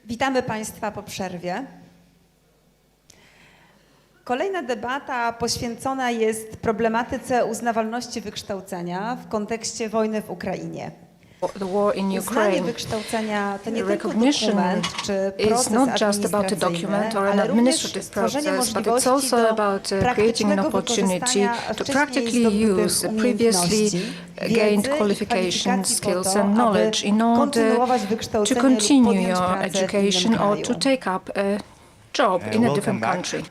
Witamy Państwa po przerwie. Kolejna debata poświęcona jest problematyce uznawalności wykształcenia w kontekście wojny w Ukrainie. The war in Uznanie Ukraine. wykształcenia to nie tylko Recognition dokument czy proces is not just about a document or an ale również administrative stworzenie process, but it's możliwości also do about creating an praktycznego opportunity wykorzystania to wcześniej practically zdobytych use previously umiejętności, gained wiedzy i qualifications, kwalifikacji po skills to, and knowledge aby in order kontynuować to wykształcenie continue lub podjąć your pracę w innym education or to kraju. take up a job in a different country.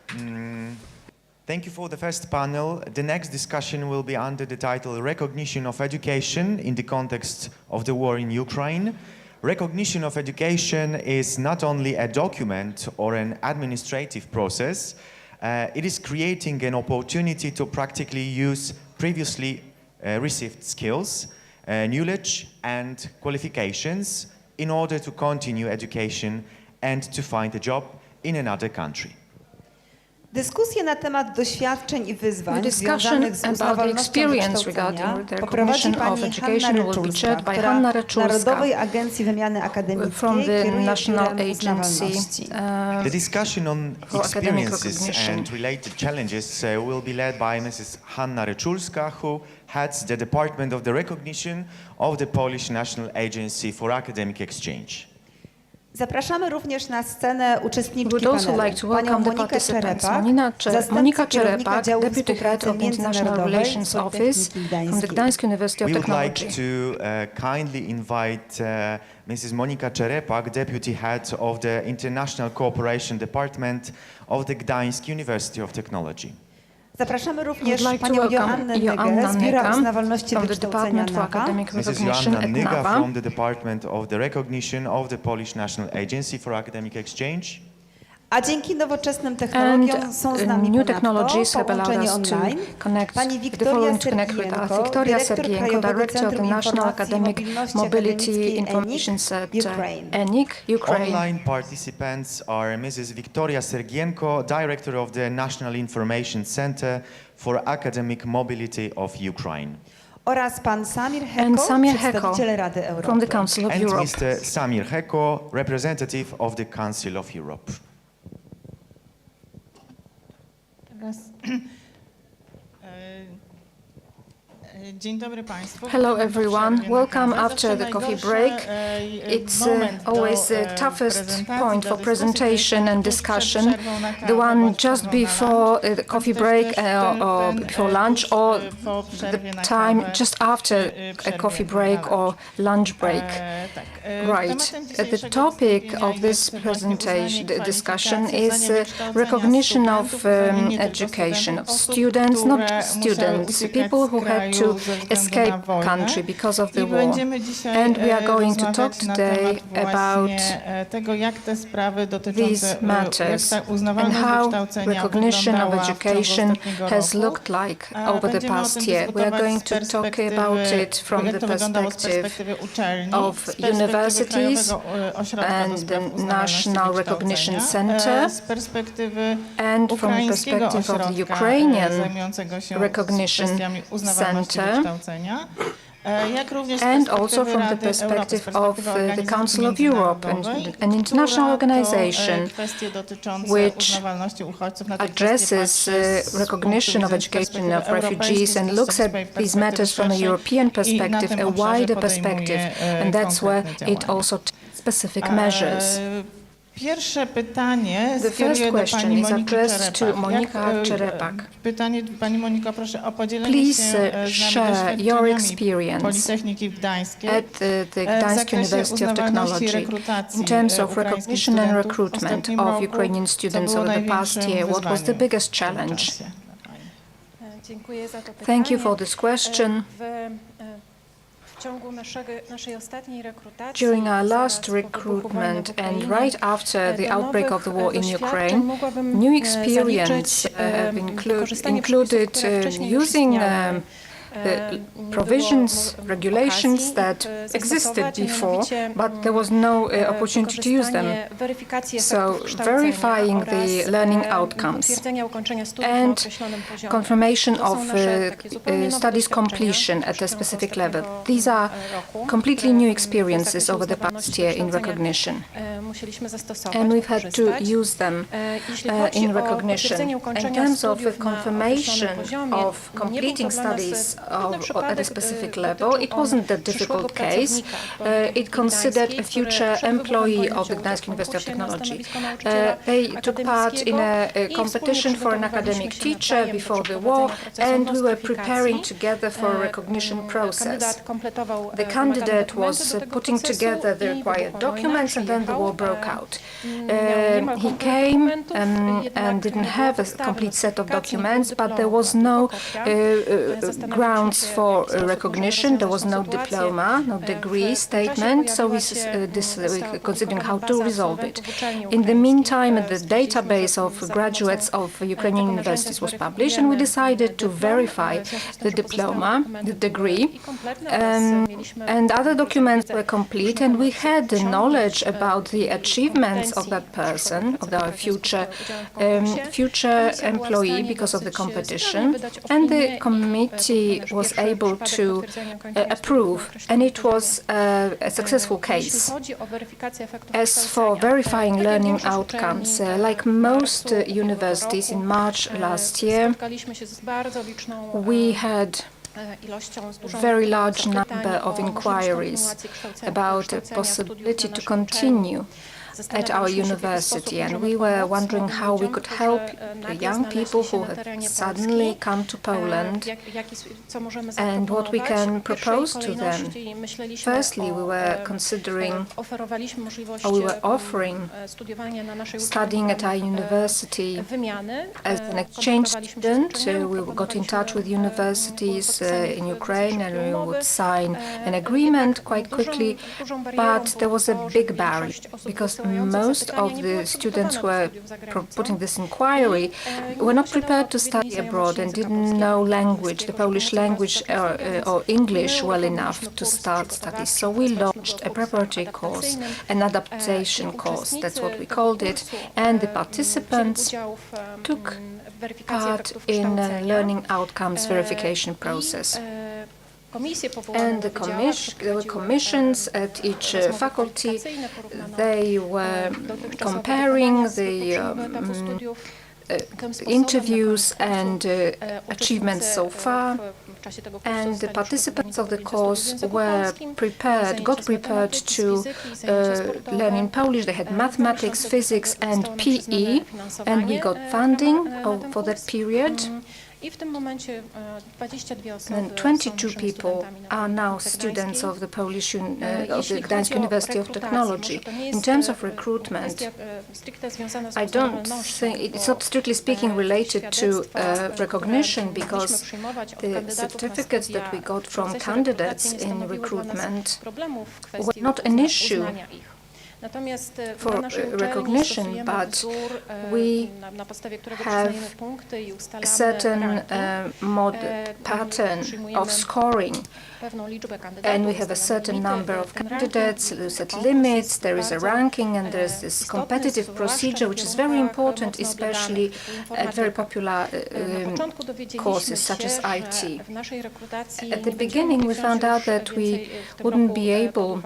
Thank you for the first panel. The next discussion will be under the title Recognition of Education in the Context of the War in Ukraine. Recognition of education is not only a document or an administrative process, it is creating an opportunity to practically use previously received skills, knowledge and qualifications in order to continue education and to find a job in another country. Dyskusje na temat doświadczeń i wyzwań The discussion związanych z about the uznawalnością experience wykształcenia regarding the poprowadzi recognition of pani education Hanna will be Ryczulska, chaired by która Hanna w Ryczulska Narodowej Agencji Wymiany Akademickiej from the kieruje National Biurem Agency Uznawalności. The discussion on for academic experiences recognition. and related challenges will be led by Mrs. Hanna Ryczulska, who heads the Department of the Recognition of the Polish National Agency for Academic Exchange. Zapraszamy również na scenę uczestniczki Would also panelu, like to panią welcome the Monikę participants. Czerepak, Monika zastępcę kierownika Czerepak, działu Deputy Head współpracy of the International międzynarodowej Relations Office Politechniki from the Gdańskiej. Gdansk University of We would like Technology. to kindly invite Mrs. Monika Czerepak, Deputy Head of the International Cooperation Department of the Gdansk University of Technology. Zapraszamy również Would like to panią welcome Joannę Nygę z Biura Nyga Uznawalności from the Wykształcenia Department for NAWA. Academic Mrs. Recognition Joanna at Nyga NAWA. from the Department of the Recognition of the Polish National Agency for Academic Exchange. A dzięki nowoczesnym technologiom są z nami new ponadto technologies have allowed połączenie us to online connect pani the Wiktoria following to connect with us. Sergienko, Wiktoria dyrektor Sergienko, Krajowego Director of the Centrum National Informacji i Academic Mobilności Mobility Akademickiej Information Center, Ukraine. ENIC, Ukraine. Online participants are Mrs. Wiktoria Sergienko, Director of the National Information Center for Academic Mobility of Ukraine. Oraz pan Samir And Heko, Samir Heko przedstawiciel Rady Europy. from the Council of And Europe. Mr. Samir Heko, representative of the Council of Europe. Dzień dobry Państwu. Hello everyone, welcome after the coffee break. It's always the toughest point for presentation and discussion, the one just before the coffee break or before lunch, or the time just after a coffee break or lunch break. Right. The topic of this presentation, the discussion is recognition of education of students, not just students, people who had to escape country because of the war. And we are going to talk today about these matters and how recognition of education has looked like over the past year. We are going to talk about it from the perspective of universities and the National Recognition Center, and from the perspective of the Ukrainian Recognition Center, and also from the perspective of the Council of Europe, an international organization which addresses recognition of education of refugees and looks at these matters from a European perspective, a wider perspective, and that's where it also specific measures. The first question is addressed to Monika Czerepak. Please share your experience at the Gdansk University of Technology in terms of recognition and recruitment of Ukrainian students over the past year. What was the biggest challenge? Thank you for this question. During our last recruitment and right after the outbreak of the war in Ukraine, new experience included using provisions, regulations that existed before, but there was no opportunity to use them. So verifying the learning outcomes and confirmation of studies completion at a specific level. These are completely new experiences over the past year in recognition. And we've had to use them in recognition. In terms of confirmation of completing studies at a specific level, it wasn't a difficult case. It considered a future employee of the Gdansk University of Technology. They took part in a competition for an academic teacher before the war, and we were preparing together for a recognition process. The candidate was putting together the required documents, and then the war broke out. He came and didn't have a complete set of documents, but there was no grounds for recognition. There was no diploma, no degree statement, so we considering how to resolve it. In the meantime, the database of graduates of Ukrainian universities was published, and we decided to verify the diploma, the degree, and other documents were complete, and we had the knowledge about the achievements of that person, of our future employee, because of the competition, and the committee was able to approve, and it was a successful case. As for verifying learning outcomes, like most universities, in March last year, we had a very large number of inquiries about the possibility to continue at our university, and we were wondering how we could help the young people who had suddenly come to Poland and what we can propose to them. Firstly, we were considering, or we were offering, studying at our university as an exchange student. We got in touch with universities in Ukraine, and we would sign an agreement quite quickly, but there was a big barrier, because most of the students who were putting this inquiry were not prepared to study abroad and didn't know language, the Polish language or English well enough to start studies. So we launched a preparatory course, an adaptation course, that's what we called it, and the participants took part in a learning outcomes verification process. And there were commissions at each faculty. They were comparing the interviews and achievements so far, and the participants of the course got prepared to learn in Polish. They had mathematics, physics and PE, and we got funding for that period. And 22 people are now students of the Gdansk University of Technology. In terms of recruitment, I don't think it's not strictly speaking related to recognition, because the certificates that we got from candidates in recruitment were not an issue for recognition, but we have a certain pattern of scoring, and we have a certain number of candidates, we set limits, there is a ranking, and there's this competitive procedure, which is very important, especially at very popular courses such as IT. At the beginning, we found out that we wouldn't be able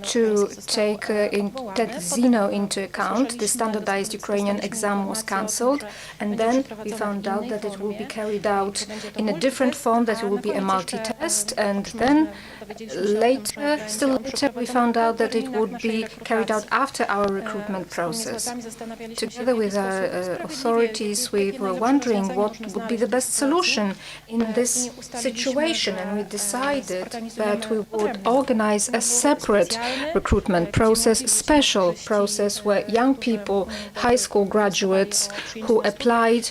to take ZINO into account. The standardized Ukrainian exam was cancelled, and then we found out that it will be carried out in a different form, that it will be a multi-test, and then still later, we found out that it would be carried out after our recruitment process. Together with our authorities, we were wondering what would be the best solution in this situation, and we decided that we we would organize a separate recruitment process, special process where young people, high school graduates who applied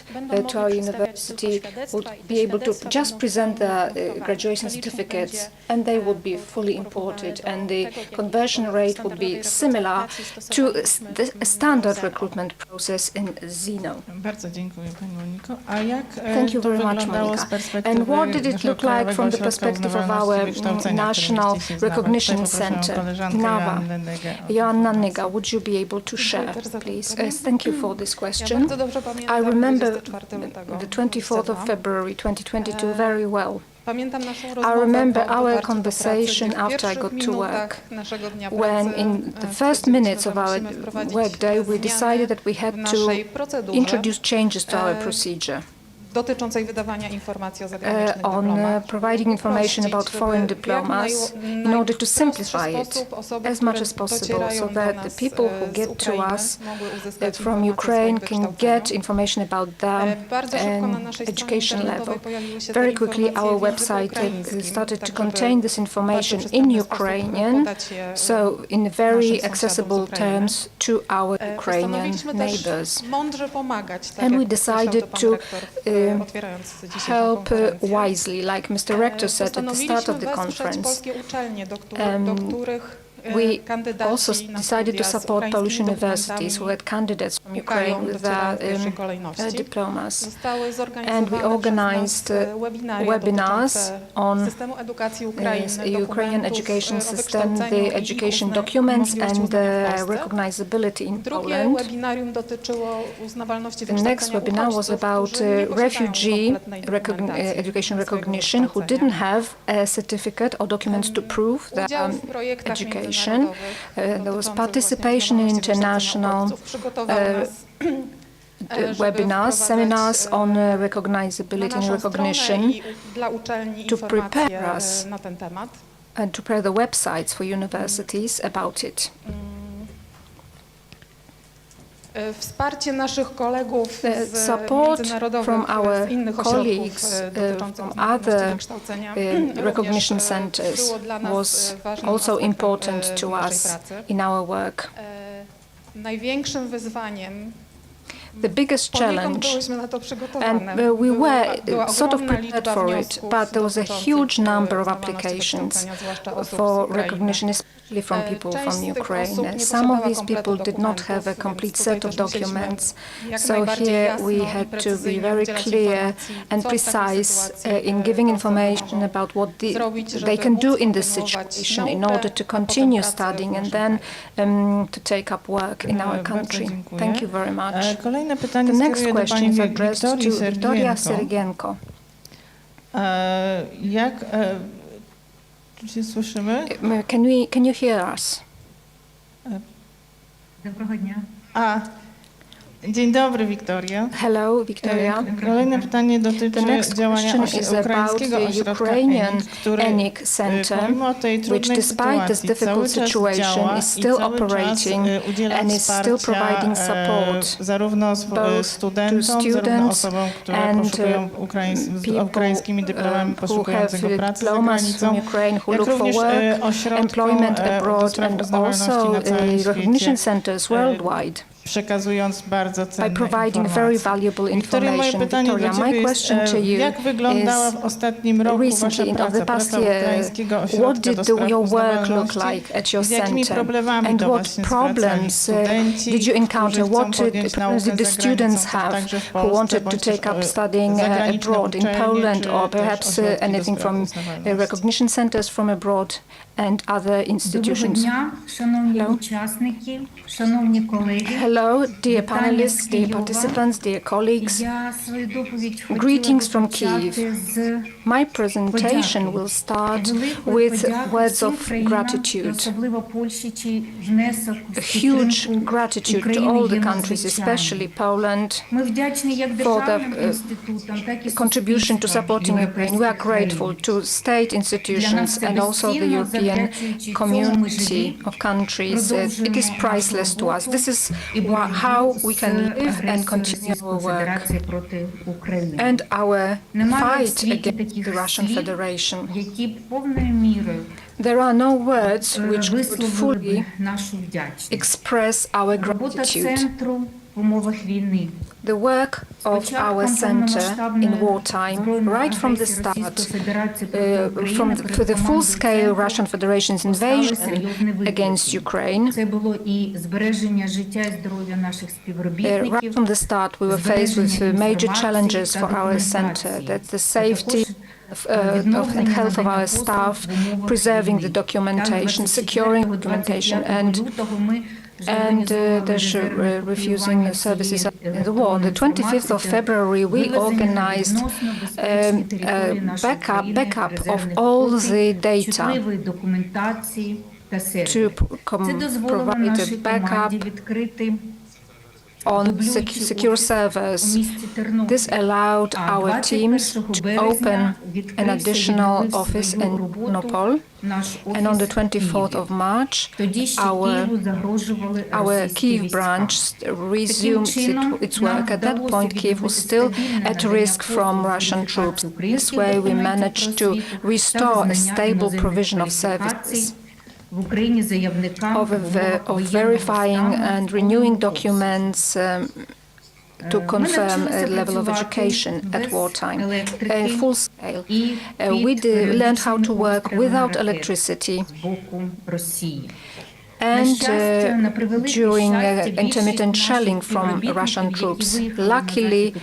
to our university would be able to just present their graduation certificates, and they would be fully imported, and the conversion rate would be similar to the standard recruitment process in Zino. Bardzo dziękuję Pani Moniko. A jak Thank you to very much, wyglądało z Monica. perspektywy And what did it naszego look like krajowego from the ośrodka perspective of uznawalności our wykształcenia, National który mieści się w Nawach? Recognition Tutaj poproszę Center, koleżankę Nawa? Joannę Nygę o Joanna informację. Nyga, would you be able to share, please? Thank you for this Ja question. bardzo dobrze pamiętam I remember 24 lutego the 24th of 22. February 2022 very well. Pamiętam naszą I rozmowę remember po our dotarciu do conversation pracy, after I w got pierwszych to work, minutach naszego dnia when pracy, in the first stwierdziliśmy, minutes of że our musimy wprowadzić workday we zmiany decided that we had w to naszej procedurze introduce changes to our procedure dotyczącej wydawania informacji o zagranicznych on dyplomach. providing information about Uprościć, foreign żeby w jak diplomas naj- in order to najprostszy simplify it sposób osoby, as much które as possible, docierają so do that nas, the people who z get to Ukrainy, us mogły uzyskać from informacje o Ukraine swoim can get wykształceniu. information about them Bardzo szybko na and naszej stronie education internetowej level. pojawiły się te Very quickly informacje our w języku website ukraińskim, started tak to żeby contain this w information bardzo in przystępny sposób Ukrainian, podać je so in naszym very sąsiadom accessible z Ukrainy. terms to our Ukrainian Postanowiliśmy też neighbors. mądrze pomagać, tak And jak we decided podkreślał pan to rektor, otwierając dzisiaj tę Help konferencję. wisely, like Mr. Rector said at the start of the Postanowiliśmy wesprzeć conference. polskie uczelnie, do których We kandydaci also na decided to studia z support Polish ukraińskimi universities who had candidates from pukają, Ukraine with docierają their w pierwszej kolejności. diplomas. Zostały And we zorganizowane organized przez nas webinaria webinars dotyczące on systemu edukacji Ukrainy, Ukrainian dokumentów education o system, wykształceniu the i education uznaniu documents możliwości and uznania w the Polsce. recognizability in Drugie Poland. webinarium dotyczyło uznawalności The next wykształcenia webinar was uchodźców, about którzy nie posiadają refugee kompletnej dokumentacji education swojego recognition who wykształcenia. didn't have a certificate or documents to prove their Udział w projektach education. międzynarodowych There was dotyczących participation in właśnie uznawalności international wykształcenia uchodźców. Przygotował nas, żeby webinars, wprowadzać, seminars on na recognizability and naszą recognition stronę i dla uczelni to informacje prepare us na ten temat. and to prepare the websites for universities about it. Wsparcie naszych kolegów z Support międzynarodowych, from our z innych colleagues ośrodków dotyczących from uznawalności other wykształcenia recognition również centers było dla nas was ważnym also aspektem important w to naszej us pracy. in our work. Największym wyzwaniem, The biggest poniekąd challenge, byłyśmy na to and przygotowane, we were była sort of ogromna prepared liczba for it, wniosków but there was a dotyczących huge number of uznawalności applications wykształcenia, zwłaszcza osób z for Ukrainy. recognition, especially from people Część from z tych Ukraine. osób nie Some of posiadała these people kompletu did not have a dokumentów, complete więc tutaj set of też musieliśmy documents. jak So najbardziej here jasno we i had to be precyzyjnie very udzielać clear informacji, and co w takiej precise sytuacji in giving te osoby information mogą about what zrobić, they żeby can do móc in this kontynuować situation in naukę, order to a potem continue pracę w studying and naszym then to take up work in our Bardzo country. dziękuję. Thank you very much. Kolejne The pytanie next skieruję do question pani is addressed to Wiktorii Victoria Sergienko. Sergienko. Czy się słyszymy? Can you hear us? Доброго дня. Dzień dobry, Wiktoria. Hello, Victoria. Kolejne pytanie dotyczy The next działania question is about ukraińskiego the ośrodka Ukrainian ENIC, który ENIC Center, pomimo tej which trudnej despite this sytuacji difficult cały czas situation działa is i still cały operating czas udziela and is still wsparcia providing support zarówno both studentom, to zarówno students osobom, które and poszukują z people ukraińskimi dyplomami who have poszukującego pracy za diplomas granicą, from Ukraine who jak look for również work, ośrodkom employment do abroad spraw and uznawalności also na całym recognition świecie, centers worldwide. przekazując bardzo By cenne providing very informacje. valuable Wiktoria, moje information. pytanie Victoria, do my Ciebie jest, question to you jak wyglądała w ostatnim roku wasza recently in praca, the past praca year, ukraińskiego what ośrodka did do spraw your work look uznawalności like at your i z jakimi center? problemami And do what was się problems zwracali studenci, did you encounter? którzy chcą What podjąć problems did naukę the za students granicą, have także w who Polsce, wanted to bądź take też, up studying zagraniczne abroad in uczelnie, Poland czy or też perhaps ośrodki do anything spraw from uznawalności? recognition centers from abroad and other Доброго institutions? дня, шановні Hello. учасники, шановні колеги. Hello, dear Вітання panelists, з dear Києва. participants, dear colleagues. Я свою доповідь хотіла Greetings from розпочати з My presentation will start with words of gratitude. особливо Польщі, чи внесок A в huge підтримку gratitude to України all the є countries, надзвичайним. especially Poland, Ми вдячні як for державним the інститутам, так і contribution to суспільствам supporting Ukraine. We are європейських grateful країн. to state institutions and also the European community of countries. It is priceless to us. This is how we can live and continue our work проти України. and our Немає в fight світі against таких the Russian слів, Federation. які б повною мірою There are no words which could висловили fully б нашу вдячність. express our Робота gratitude. центру в умовах війни. The work of our center in wartime, right from the start, for the full-scale Russian Federation's invasion against Ukraine, Це було і збереження життя і здоров'я наших right співробітників, from the start we were faced with major challenges for our center, that's the safety and health of our staff, preserving the documentation, securing documentation, and refusing services in the war. On the 25th of February, we organized backup of all the data to provide a backup on secure servers. This allowed our teams to open an additional office in Nopol, and on the 24th of March, our Kyiv branch resumed its work. At that point, Kyiv was still at risk from Russian troops. This way, we managed to restore a stable provision of services, of verifying and renewing documents to confirm a level of education at wartime, full scale. We learned how to work without electricity. And during intermittent shelling from Russian troops. Luckily,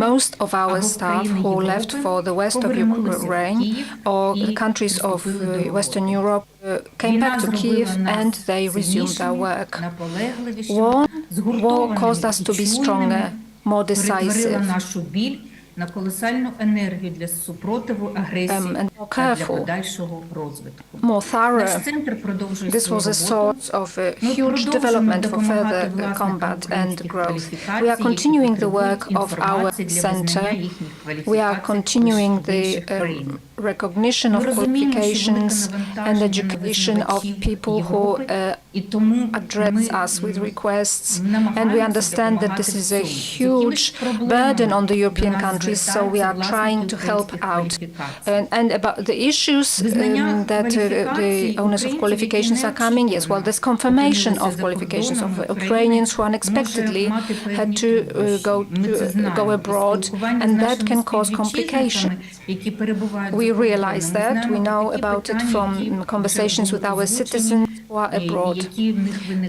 most of our staff who left for the west of Ukraine or the countries of Western Europe came back to Kyiv and they resumed their work. War caused us to be stronger, more decisive, на колосальну енергію для супротиву агресії та для подальшого розвитку. more thorough. Наш центр продовжує This was a source of huge development for further combat and growth. We are continuing the work of our center. We are continuing the recognition of qualifications and education of people who address us with requests. And we understand that this is a huge burden on the European countries, so we are trying to help out. And about the issues that the owners of qualifications are coming, yes, well, there's confirmation of qualifications of Ukrainians who unexpectedly had to go abroad, and that can cause complication. We realize that. We know about it from conversations with our citizens who are abroad.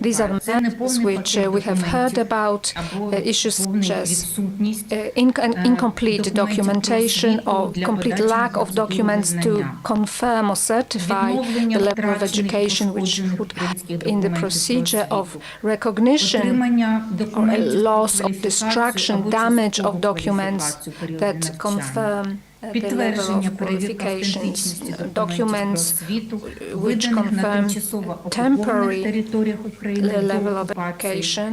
These are matters which we have heard about, issues such as incomplete documentation or complete lack of documents to confirm or certify the level of education which would help in the procedure of recognition or a loss of destruction, damage of documents that confirm the level of qualifications, documents which confirm temporary level of education,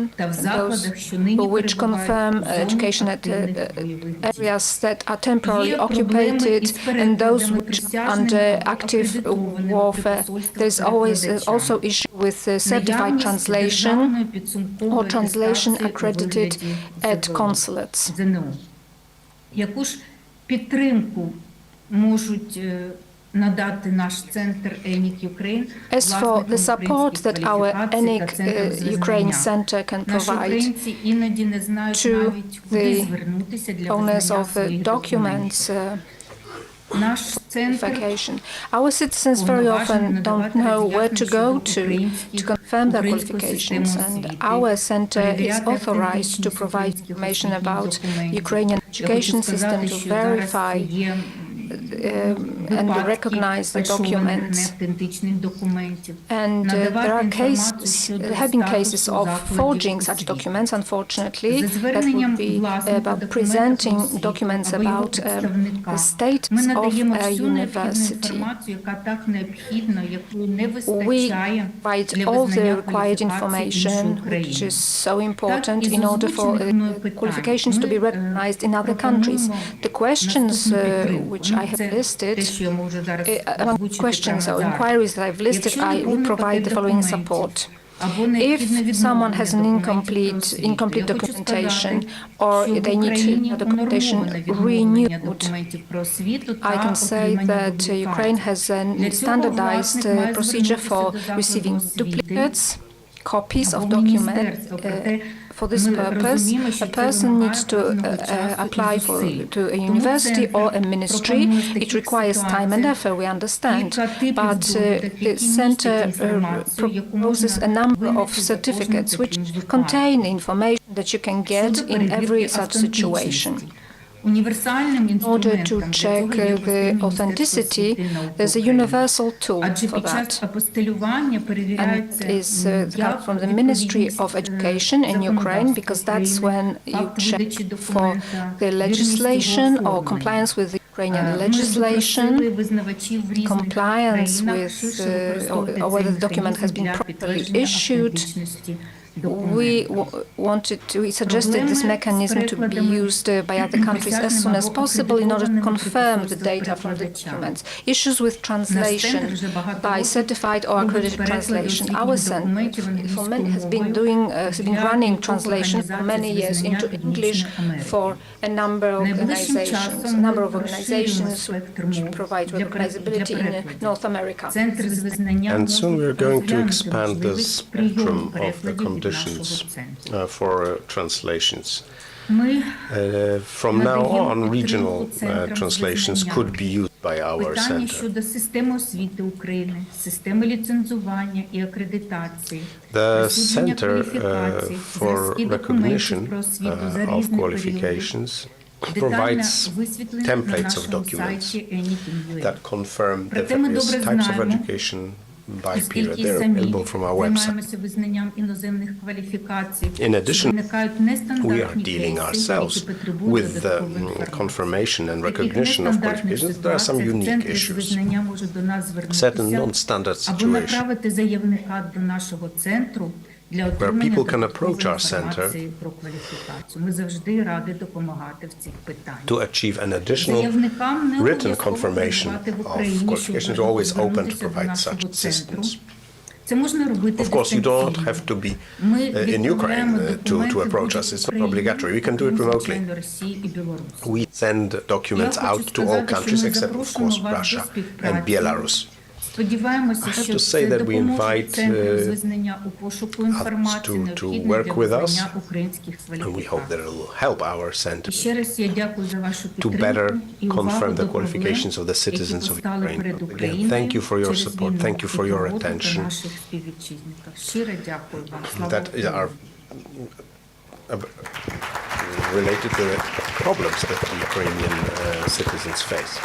those which confirm education at areas that are temporarily occupied, and those which are under active warfare. There's always also issue with certified translation or translation accredited at consulates. Підтримку можуть надати наш центр ENIC Ukraine. As for the support that our ENIC Ukraine Center can provide to the owners of documents, qualification. Our citizens very often don't know where to go to confirm their qualifications, and our center is authorized to provide information about Ukrainian education system to verify and recognize the documents. And there are have been cases of forging such documents, unfortunately. That would be about presenting documents about the status of a university. We provide all the required information, which is so important in order for qualifications to be recognized in other countries. The questions which I have listed, among questions or inquiries that I've listed, I will provide the following support. If someone has an incomplete documentation or they need documentation renewed, I can say that Ukraine has a standardized procedure for receiving duplicates, copies of documents. For this purpose, a person needs to apply to a university or a ministry. It requires time and effort, we understand, but the center proposes a number of certificates which contain information that you can get in every such situation. In order to check the authenticity, there's a universal tool for that. And is the help from the Ministry of Education in Ukraine, because that's when you check for the legislation or compliance with the Ukrainian legislation, compliance with or whether the document has been properly issued. We suggested this mechanism to be used by other countries as soon as possible in order to confirm the data from the documents. Issues with translation by certified or accredited translation. Our center has been running translation for many years into English for a number of organizations which provide recognizability in North America. And soon we are going to expand the spectrum of the conditions for translations. From now on, regional translations could be used by our center. The Center for Recognition of Qualifications provides templates of documents that confirm the various types of education by period. They're available from our website. In addition, we are dealing ourselves with the confirmation and recognition of qualifications. There are some unique issues, certain non-standard situations, where people can approach our center to achieve an additional written confirmation of qualifications. We're always open to provide such assistance. Of course, you don't have to be in Ukraine to approach us. It's not obligatory. We can do it remotely. We send documents out to all countries except, of course, Russia and Belarus. I have to say that we invite others to work with us, and we hope that it will help our center to better confirm the qualifications of the citizens of Ukraine. Again, thank you for your support. Thank you for your attention. That is related to the problems that the Ukrainian citizens face.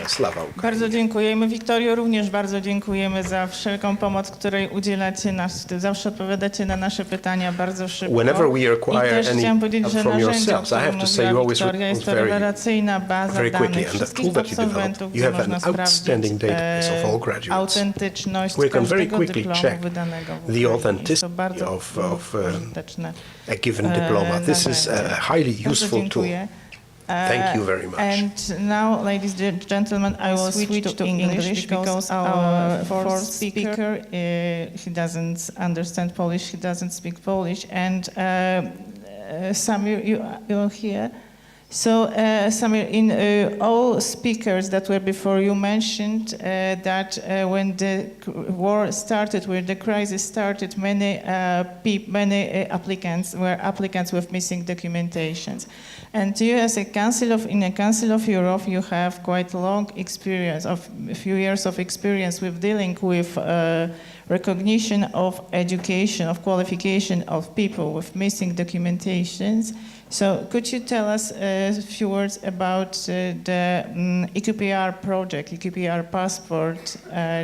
Slava Ukraini. Bardzo dziękujemy. Wiktorio, również bardzo dziękujemy za wszelką pomoc, której udzielacie nas. Zawsze odpowiadacie na nasze pytania bardzo szybko. Whenever we require any chciałam powiedzieć, help że from narzędzie, yourselves, I have to say you always jest to respond rewelacyjna baza very quickly. danych And the wszystkich tool that you developed, absolwentów, you gdzie have an można outstanding sprawdzić database of all graduates. autentyczność We can very każdego quickly dyplomu check wydanego w the Ukrainie. authenticity Jest to bardzo of użyteczne a given diploma. This is a highly Bardzo useful tool. dziękuję. Thank you very much. And now, ladies and gentlemen, I will switch to English because our fourth speaker, he doesn't understand Polish, he doesn't speak Polish, and Samir, you're here. So, Samir, in all speakers that were before you mentioned that when the war started, when the crisis started, many applicants were applicants with missing documentations. And you, as in a Council of Europe, you have quite long experience, of a few years of experience with dealing with recognition of education, of qualification of people with missing documentations. So could you tell us a few words about the EQPR project, EQPR passport,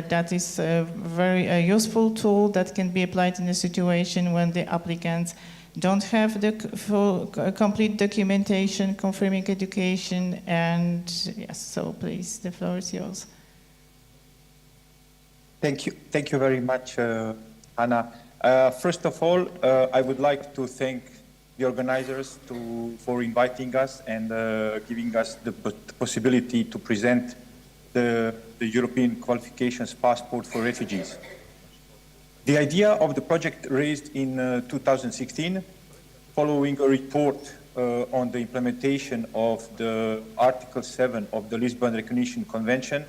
that is a very useful tool that can be applied in a situation when the applicants don't have the full, complete documentation confirming education, and yes, so please, the floor is yours. Thank you very much, Anna. First of all, I would like to thank the organizers for inviting us and giving us the possibility to present the European Qualifications Passport for Refugees. The idea of the project raised in 2016, following a report on the implementation of the Article 7 of the Lisbon Recognition Convention.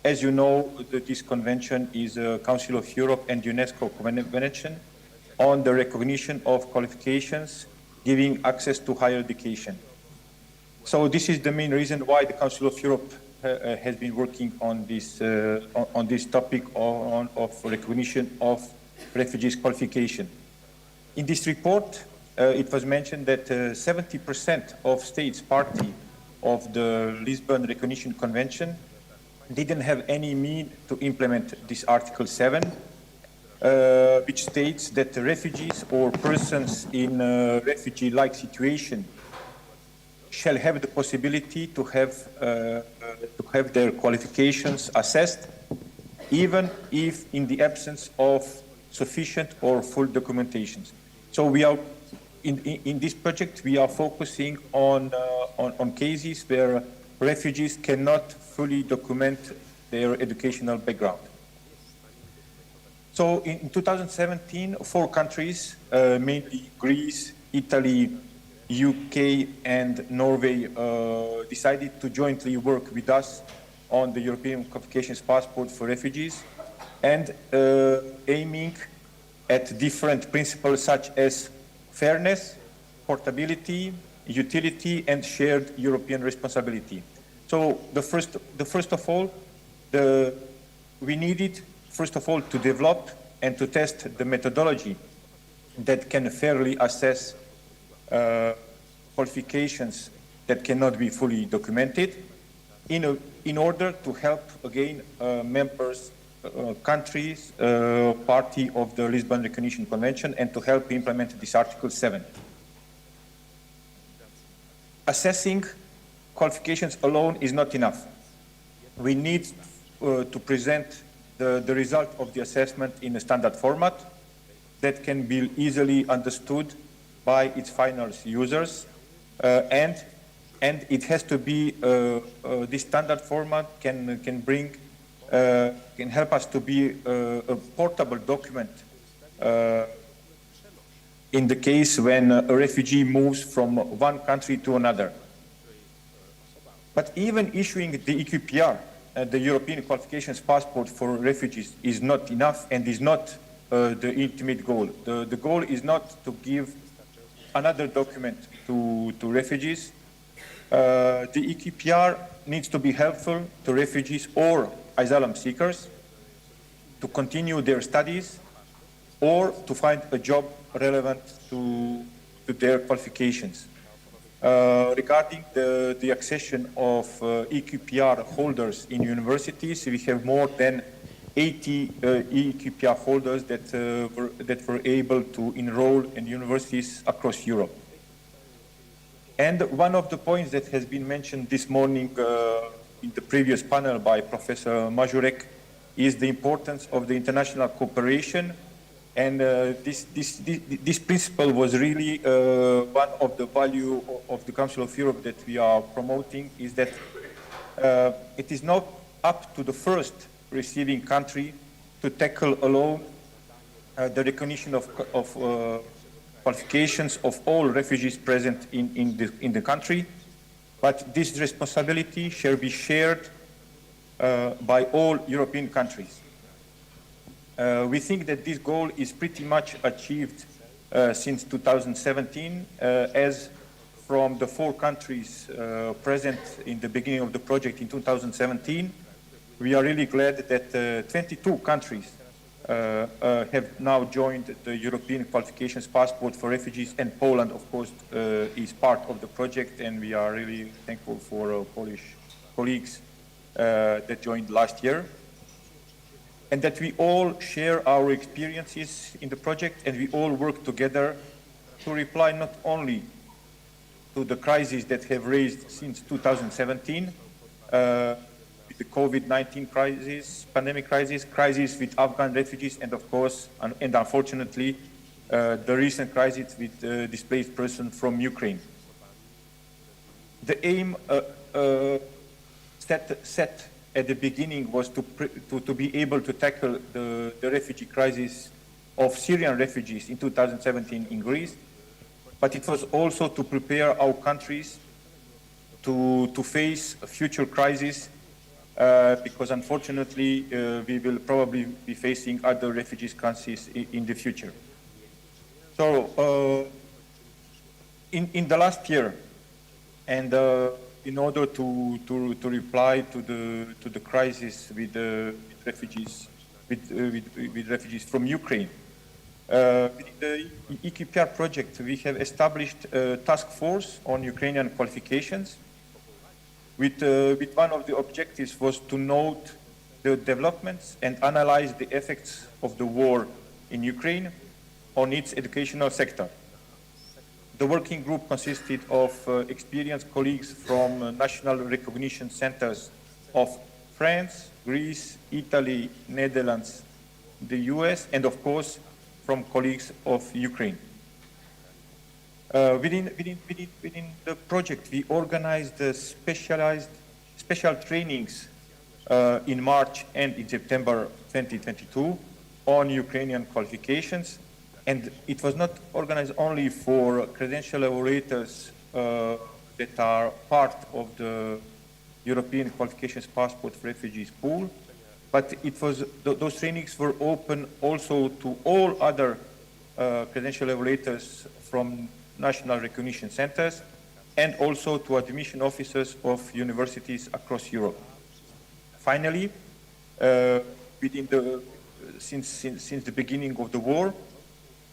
As you know, this convention is a Council of Europe and UNESCO convention on the recognition of qualifications giving access to higher education. So this is the main reason why the Council of Europe has been working on this topic of recognition of refugees' qualification. In this report, it was mentioned that 70% of states party of the Lisbon Recognition Convention didn't have any means to implement this Article 7, which states that the refugees or persons in a refugee-like situation shall have the possibility to have their qualifications assessed, even if in the absence of sufficient or full documentations. So we are in this project we are focusing on cases where refugees cannot fully document their educational background. So in 2017, 4 countries, mainly Greece, Italy, UK and Norway, decided to jointly work with us on the European Qualifications Passport for refugees and aiming at different principles such as fairness, portability, utility and shared European responsibility. So the first of all, we needed first of all to develop and to test the methodology that can fairly assess qualifications that cannot be fully documented in order to help again members countries party of the Lisbon Recognition Convention and to help implement this Article 7. Assessing qualifications alone is not enough. We need to present the result of the assessment in a standard format that can be easily understood by its final users, and it has to be this standard format can help us to be a portable document in the case when a refugee moves from one country to another. But even issuing the EQPR, the European Qualifications Passport for refugees, is not enough and is not the ultimate goal. The goal is not to give another document to refugees. The EQPR needs to be helpful to refugees or asylum seekers to continue their studies or to find a job relevant to their qualifications. Regarding the accession of EQPR holders in universities, we have more than 80 EQPR holders that were able to enroll in universities across Europe. And one of the points that has been mentioned this morning in the previous panel by Professor Mazurek is the importance of the international cooperation. And this principle was really one of the value of the Council of Europe that we are promoting, is that it is not up to the first receiving country to tackle alone the recognition of qualifications of all refugees present in the country, but this responsibility shall be shared by all European countries. We think that this goal is pretty much achieved since 2017, as from the 4 countries present in the beginning of the project in 2017, we are really glad that 22 countries have now joined the European Qualifications Passport for refugees, and Poland, of course, is part of the project, and we are really thankful for our Polish colleagues that joined last year. And that we all share our experiences in the project, and we all work together to reply not only to the crises that have raised since 2017, with the COVID-19 crisis, pandemic crisis with Afghan refugees, and of course, and unfortunately, the recent crisis with displaced persons from Ukraine. The aim set at the beginning was to be able to tackle the refugee crisis of Syrian refugees in 2017 in Greece, but it was also to prepare our countries to face a future crisis, because unfortunately we will probably be facing other refugees crises in the future. So in the last year, and in order to reply to the crisis with refugees from Ukraine, with the EQPR project, we have established a task force on Ukrainian qualifications. With one of the objectives was to note the developments and analyze the effects of the war in Ukraine on its educational sector. The working group consisted of experienced colleagues from national recognition centers of France, Greece, Italy, Netherlands, the US, and of course from colleagues of Ukraine. Within the project, we organized special trainings in March and in September 2022 on Ukrainian qualifications. And it was not organized only for credential evaluators that are part of the European Qualifications Passport for Refugees pool, but those trainings were open also to all other credential evaluators from national recognition centers and also to admission officers of universities across Europe. Finally, since the beginning of the war,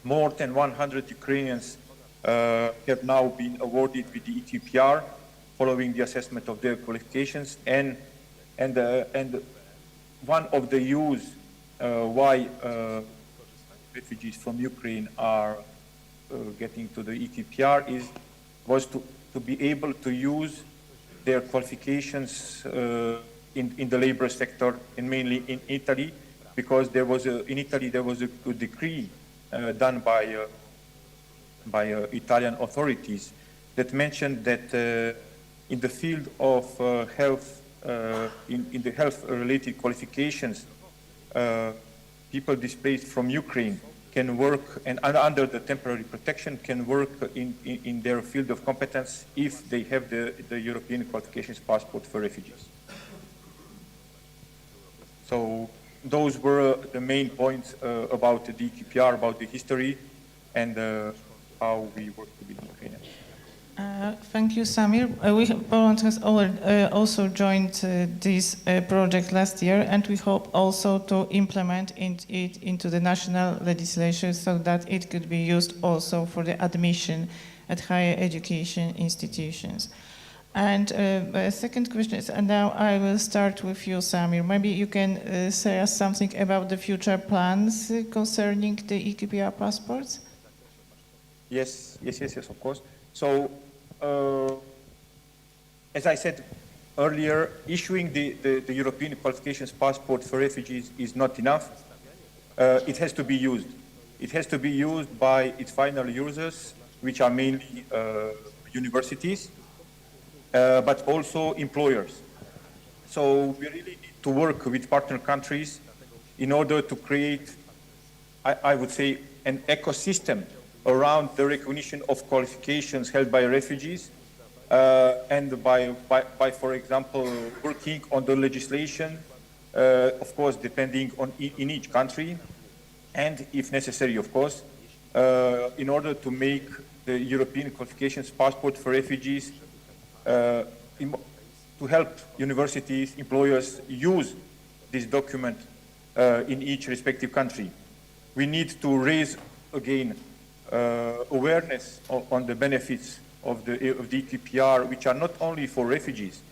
more than 100 Ukrainians have now been awarded with the EQPR following the assessment of their qualifications, and one of the use why refugees from Ukraine are getting to the EQPR was to be able to use their qualifications in the labor sector, and mainly in Italy, because in Italy there was a decree done by Italian authorities that mentioned that in the field of health, in the health-related qualifications, people displaced from Ukraine can work, and under the temporary protection, can work in their field of competence if they have the European Qualifications Passport for Refugees. So those were the main points about the EQPR, about the history, and how we work with Ukraine. Thank you, Samir. Poland has also joined this project last year, and we hope also to implement it into the national legislation so that it could be used also for the admission at higher education institutions. And second question is, and now I will start with you, Samir. Maybe you can say us something about the future plans concerning the EQPR passports? Yes, of course. So, as I said earlier, issuing the European Qualifications Passport for Refugees is not enough. It has to be used. It has to be used by its final users, which are mainly universities, but also employers. So we really need to work with partner countries in order to create, I would say, an ecosystem around the recognition of qualifications held by refugees, and by, for example, working on the legislation, of course, depending on in each country, and if necessary, of course, in order to make the European Qualifications Passport for Refugees to help universities, employers use this document in each respective country. We need to raise, again, awareness on the benefits of the EQPR, which are not only for refugees,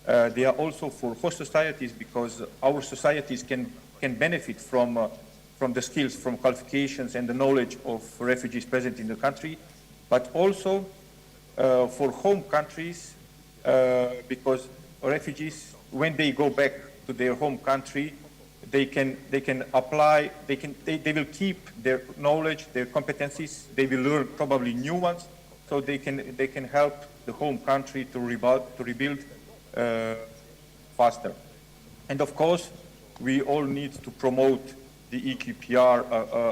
they are also for host societies, because our societies can benefit from the skills, from qualifications and the knowledge of refugees present in the country, but also for home countries, because refugees, when they go back to their home country, they can apply, they will keep their knowledge, their competencies, they will learn probably new ones, so they can help the home country to rebuild faster. And of course, we all need to promote the EQPR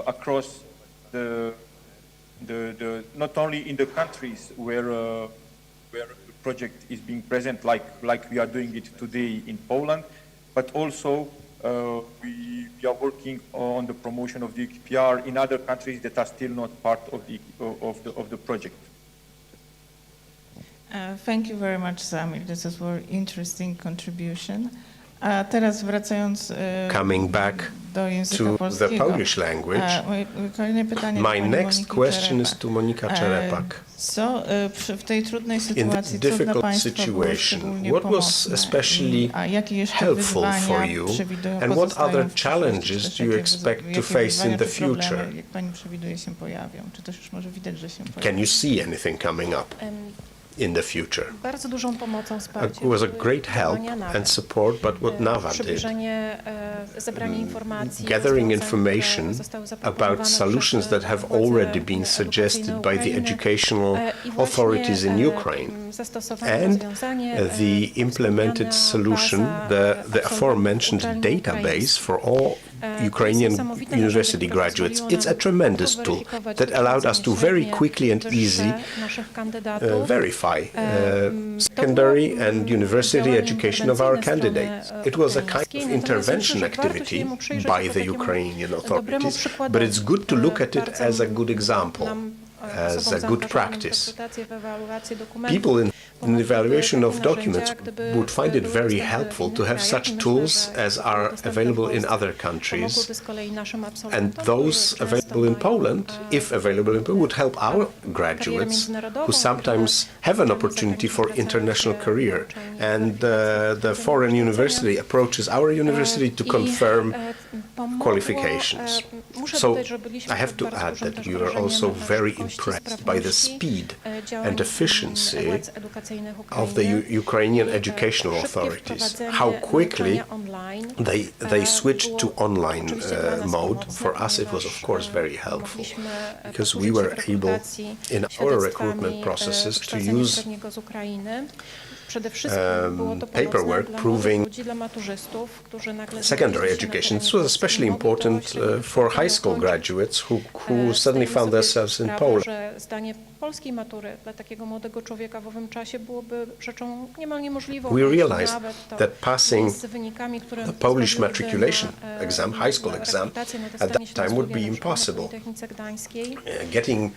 across the not only in the countries where the project is being present, like we are doing it today in Poland, but also we are working on the promotion of the EQPR in other countries that are still not part of the project. Thank you very much, Samir. This is a very interesting contribution. Teraz wracając Coming back do języka to the polskiego. Polish language, Kolejne pytanie my do pani next Moniki question is Czerepak. to Monika Czerepak. Co w tej trudnej In sytuacji, this co dla difficult państwa było situation, szczególnie what was pomocne? especially A jakie jeszcze helpful for wyzwania you, przewidują, and what pozostają other w przyszłości? challenges Czy coś do you takiego expect to jakie face wyzwania in the czy problemy, future? jak pani przewiduje, się pojawią? Czy też już może widać, że się pojawią? Can you see anything coming up in the future? Bardzo dużą pomocą, wsparciem. It was a great help and support, but what Nava did, Przybliżenie, zebranie informacji, gathering rozwiązań, które information zostały zaproponowane about solutions przez that have władze already been edukacyjne suggested by the Ukrainy. educational I właśnie, authorities in Ukraine. zastosowane And rozwiązanie, the implemented solution, the aforementioned database for all Ukrainian university graduates, it's a tremendous tool that allowed us to very quickly and easily verify secondary and university education of our candidates. It was a kind of intervention activity by the Ukrainian authorities, but it's good to look at it as a good example, as a good practice. People in the evaluation of documents would find it very helpful to have such tools as are available in other countries, and those available in Poland, if available in Poland, would help our graduates who sometimes have an opportunity for international career, and the foreign university approaches our university to confirm qualifications. So I have to add that we were also very impressed by the speed and efficiency of the Ukrainian educational authorities, how quickly they switched to online mode. For us it was of course very helpful, because we were able in our recruitment processes to use paperwork proving secondary education. This was especially important for high school graduates who suddenly found themselves in Poland. We realized that passing the Polish matriculation exam, high school exam, at that time would be impossible. Getting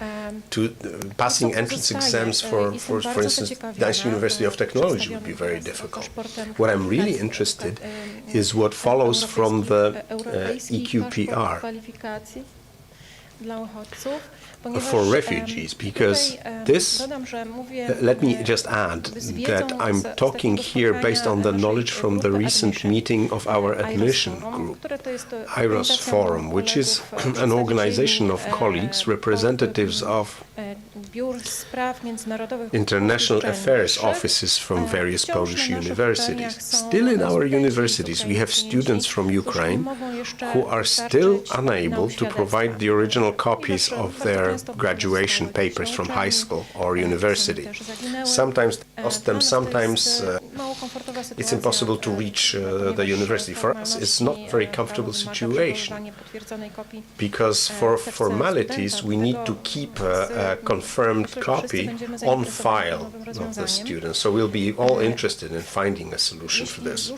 to passing entrance exams for instance, Gdansk University of Technology would be very difficult. What I'm really interested is what follows from the EQPR for refugees, because this, let me just add that I'm talking here based on the knowledge from the recent meeting of our admission group, IROS Forum, which is an organization of colleagues, representatives of international affairs offices from various Polish universities. Still in our universities we have students from Ukraine who are still unable to provide the original copies of their graduation papers from high school or university. Sometimes they lost them, sometimes it's impossible to reach the university. For us it's not a very comfortable situation, because for formalities we need to keep a confirmed copy on file of the students. So we'll be all interested in finding a solution for this.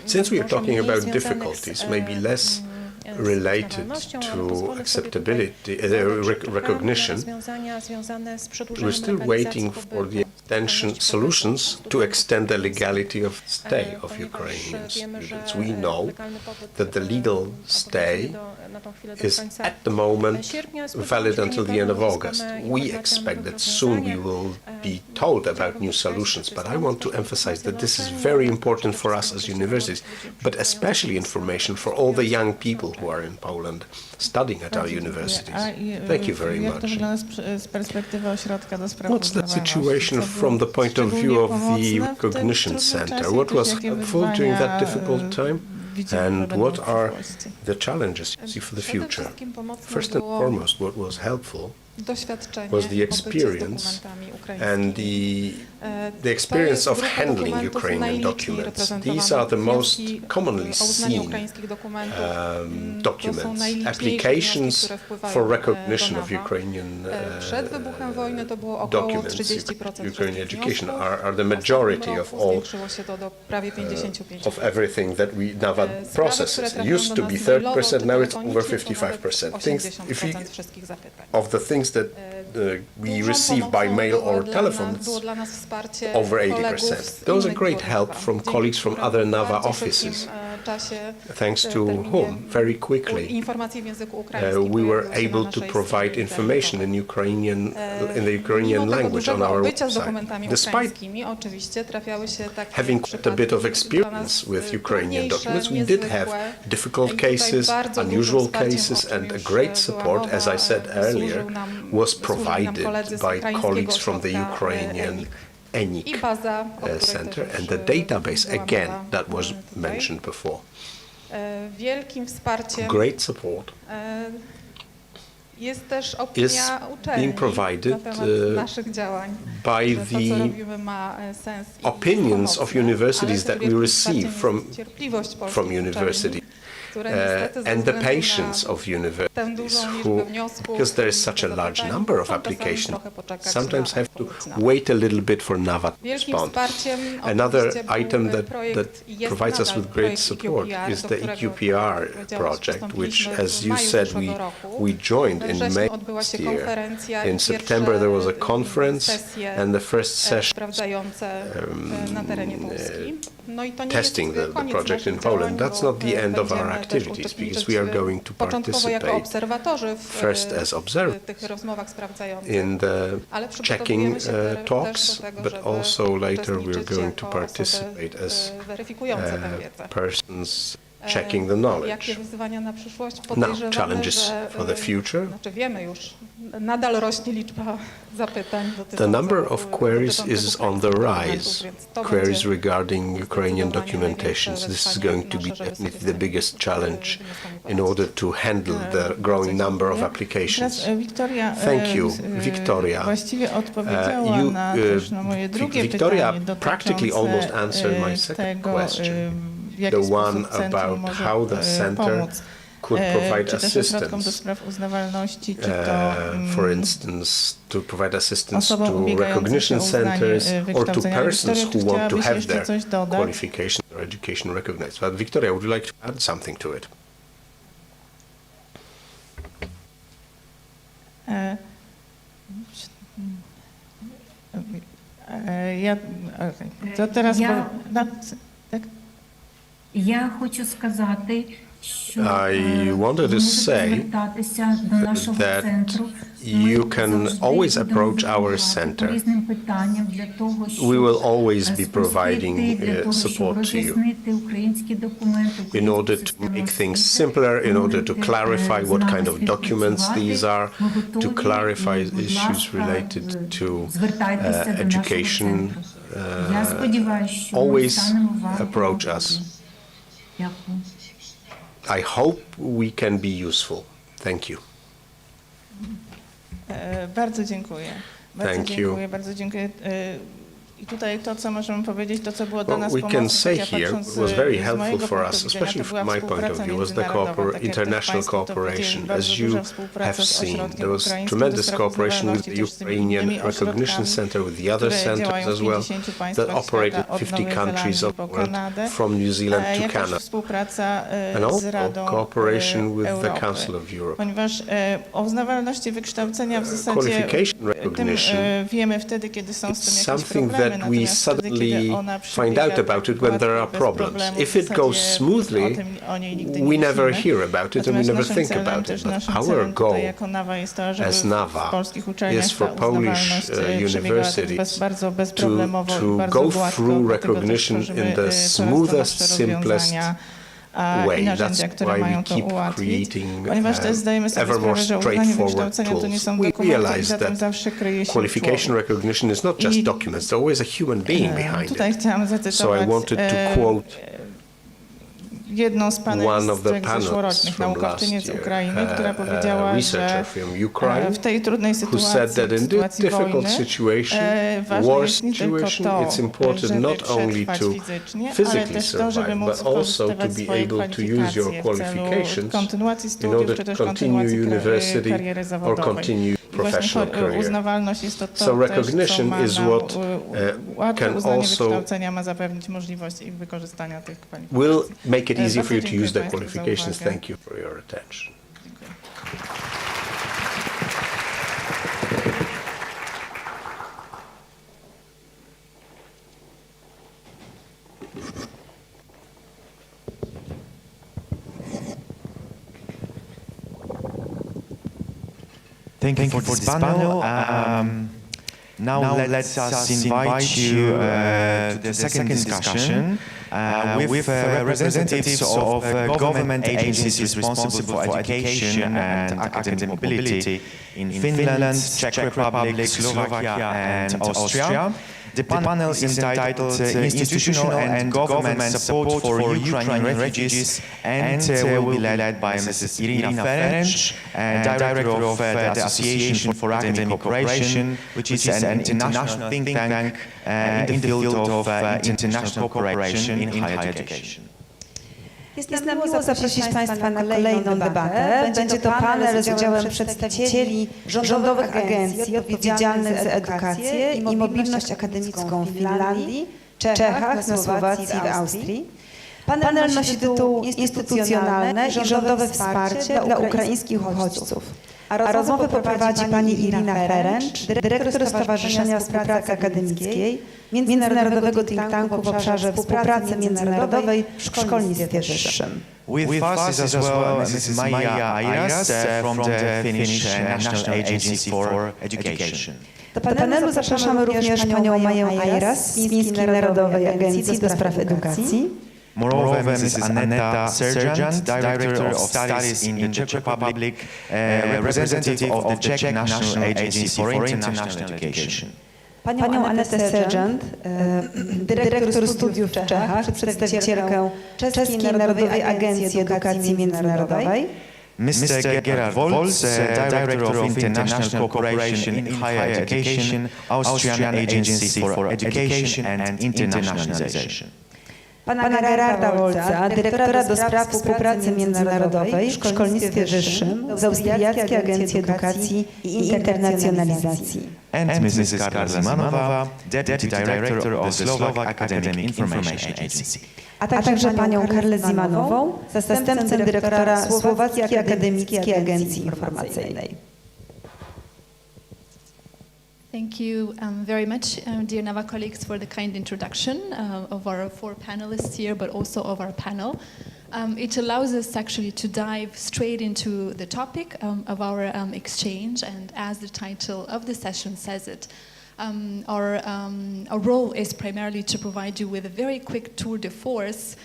Since we are talking about difficulties, maybe less related to acceptability, recognition, we're still waiting for the solutions to extend the legality of stay of Ukrainian students. We know that the legal stay is at the moment valid until the end of August. We expect that soon we will be told about new solutions, but I want to emphasize that this is very important for us as universities, but especially information for all the young people who are in Poland studying at our universities. Thank you very much. What's the situation from the point of view of the recognition center? What was helpful during that difficult time? And what are the challenges you see for the future? First and foremost, what was helpful doświadczenie was the obycie z experience dokumentami and ukraińskimi. the experience of handling Ukrainian documents. These are the most commonly seen documents, applications for recognition of Ukrainian documents, Ukrainian education are the majority of all of everything that NAWA processes. It used to be 30%, now it's over 55%. Of the things that we receive by mail or telephone, it's over 80%. Those are great help from colleagues from other NAWA offices, thanks to whom, very quickly, we were able to provide information in the Ukrainian language on our website. Despite having quite a bit of experience with Ukrainian documents, we did have difficult cases, unusual cases, and a great support, as I said earlier, was provided by colleagues from the Ukrainian ENIC Center and the database, again, that was mentioned before. Great support is being provided by the opinions of universities that we receive from universities. And the patience of universities, because there is such a large number of applications, sometimes have to wait a little bit for NAWA to respond. Another item that provides us with great support is the EQPR project, which, as you said, we joined in May this year. In September there was a conference and the first session testing the project in Poland. That's not the end of our activities, because we are going to participate first as observers in the checking talks, but also later we are going to participate as persons checking the knowledge. Now, challenges for the future. The number of queries is on the rise, queries regarding Ukrainian documentations. This is going to be definitely the biggest challenge in order to handle the growing number of applications. Thank you, Victoria. Victoria practically almost answered my second question. The one about how the center could provide assistance, for instance, to provide assistance to recognition centers or to persons who want to have their qualification or education recognized. But Victoria, would you like to add something to it? Я хочу сказати, що I wanted to say that you can always approach our center. We will always be providing support to you in order to make things simpler, in order to clarify what kind of documents these are, to clarify issues related to education. Always approach us. I hope we can be useful. Thank you. Bardzo dziękuję. Bardzo dziękuję. I tutaj to, co możemy powiedzieć, to, co było dla nas pomocne, we can say here was very helpful for us, especially from my point of view, was the international cooperation. As you have seen, there was tremendous cooperation with the Ukrainian Recognition Center, with the other centers as well, that operate in 50 countries of the world, from New Zealand to Canada, and also cooperation with the Council of Europe. Ponieważ o uznawalności wykształcenia w zasadzie qualification recognition wiemy wtedy, kiedy są z tym jakieś problemy. That we suddenly find out about it when there are problems. If it goes smoothly, we never hear about it and we never think about it. But our goal as NAWA is for Polish universities to go through recognition in the smoothest, simplest way. That's why we keep creating ever more straightforward tools. We realize that qualification recognition is not just documents, there's always a human being behind it. So I wanted to quote jedną z One of the panelistek panelists zeszłorocznych, from last naukowczynię z year, Ukrainy, która a powiedziała, researcher że from Ukraine, w tej trudnej who said that in this sytuacji difficult wojny situation, ważne war jest nie tylko situation, to, it's important żeby not only przetrwać to fizycznie, ale physically też to, żeby survive, móc but also to wykorzystywać be swoje able to use your kwalifikacje w celu qualifications kontynuacji in studiów, order czy też to continue kontynuacji university kariery or zawodowej. continue I właśnie professional career. uznawalność jest to, So też, co recognition ma is nam, what łatwe can uznanie also wykształcenia ma zapewnić możliwość ich wykorzystania tych kwalifikacji. will make it easier for you Bardzo to use dziękuję their Państwu za qualifications. uwagę. Thank you for your attention. Dziękuję. Thank you for this panel. Now let us invite you to the second discussion with representatives of government agencies responsible for education and academic mobility in Finland, Czech Republic, Slovakia and Austria. The panel is entitled Institutional and Government Support for Ukrainian Refugees and will be led by Mrs. Irina Ferenc, Director of the Association for Academic Cooperation, which is an international think tank in the field of international cooperation in higher education. Jest nam miło zaprosić Państwa na kolejną debatę. Będzie to panel z udziałem przedstawicieli rządowych agencji odpowiedzialnych za edukację i mobilność akademicką w Finlandii, Czechach, na Słowacji i w Austrii. Panel nosi tytuł Instytucjonalne i rządowe wsparcie dla ukraińskich uchodźców. A rozmowę poprowadzi pani Irina Ferenc, dyrektor Stowarzyszenia Współpracy Akademickiej, międzynarodowego think tanku w obszarze współpracy międzynarodowej w szkolnictwie wyższym. With us is as well Mrs. Maija Airas from the Finnish National Agency for Education. Do panelu zapraszamy również panią Maję Airas z Fińskiej Narodowej Agencji do Spraw Edukacji. Moreover, Mrs. Aneta Sergeant, Director of Studies in the Czech Republic, representative of the Czech National Agency for International Education. Panią Anetę Sergeant, dyrektor studiów w Czechach, przedstawicielkę Czeskiej Narodowej Agencji Edukacji Międzynarodowej. Mr. Gerard Wolz, Director of International Cooperation in Higher Education, Austrian Agency for Education and Internationalization. Pana Gerarda Wolza, dyrektora do spraw współpracy międzynarodowej w szkolnictwie wyższym z Austriackiej Agencji Edukacji i Internacjonalizacji. And Mrs. Karla Zimanowa, Deputy Director of the Slovak Academic Information Agency. A także panią Karlę Zimanową, zastępcę dyrektora Słowackiej Akademickiej Agencji Informacyjnej. Thank you very much, dear NAVA colleagues, for the kind introduction of our four panelists here, but also of our panel. It allows us actually to dive straight into the topic of our exchange, and as the title of the session says it, our role is primarily to provide you with a very quick tour de force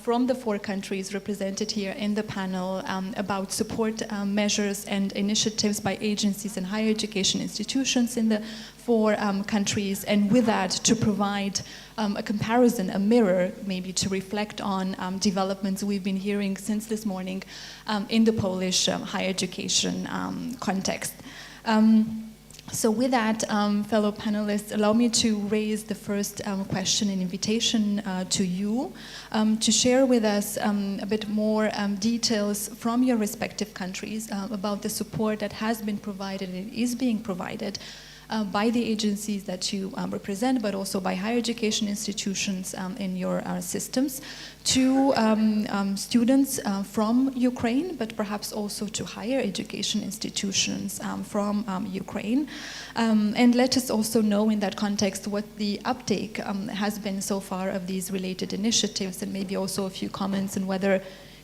from the four countries represented here in the panel about support measures and initiatives by agencies and higher education institutions in the four countries, and with that to provide a comparison, a mirror maybe to reflect on developments we've been hearing since this morning in the Polish higher education context. So with that, fellow panelists, allow me to raise the first question and invitation to you to share with us a bit more details from your respective countries about the support that has been provided and is being provided by the agencies that you represent, but also by higher education institutions in your systems, to students from Ukraine, but perhaps also to higher education institutions from Ukraine. And let us also know in that context what the uptake has been so far of these related initiatives, and maybe also a few comments on whether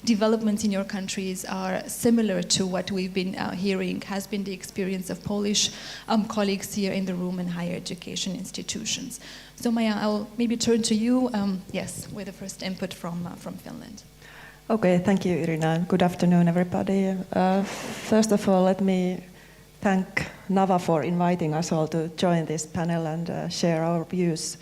developments in your countries are similar to what we've been hearing has been the experience of Polish colleagues here in the room in higher education institutions. So Maja, I'll maybe turn to you, yes, with the first input from Finland. Okay, thank you, Irina. Good afternoon, everybody. First of all, let me thank NAVA for inviting us all to join this panel and share our views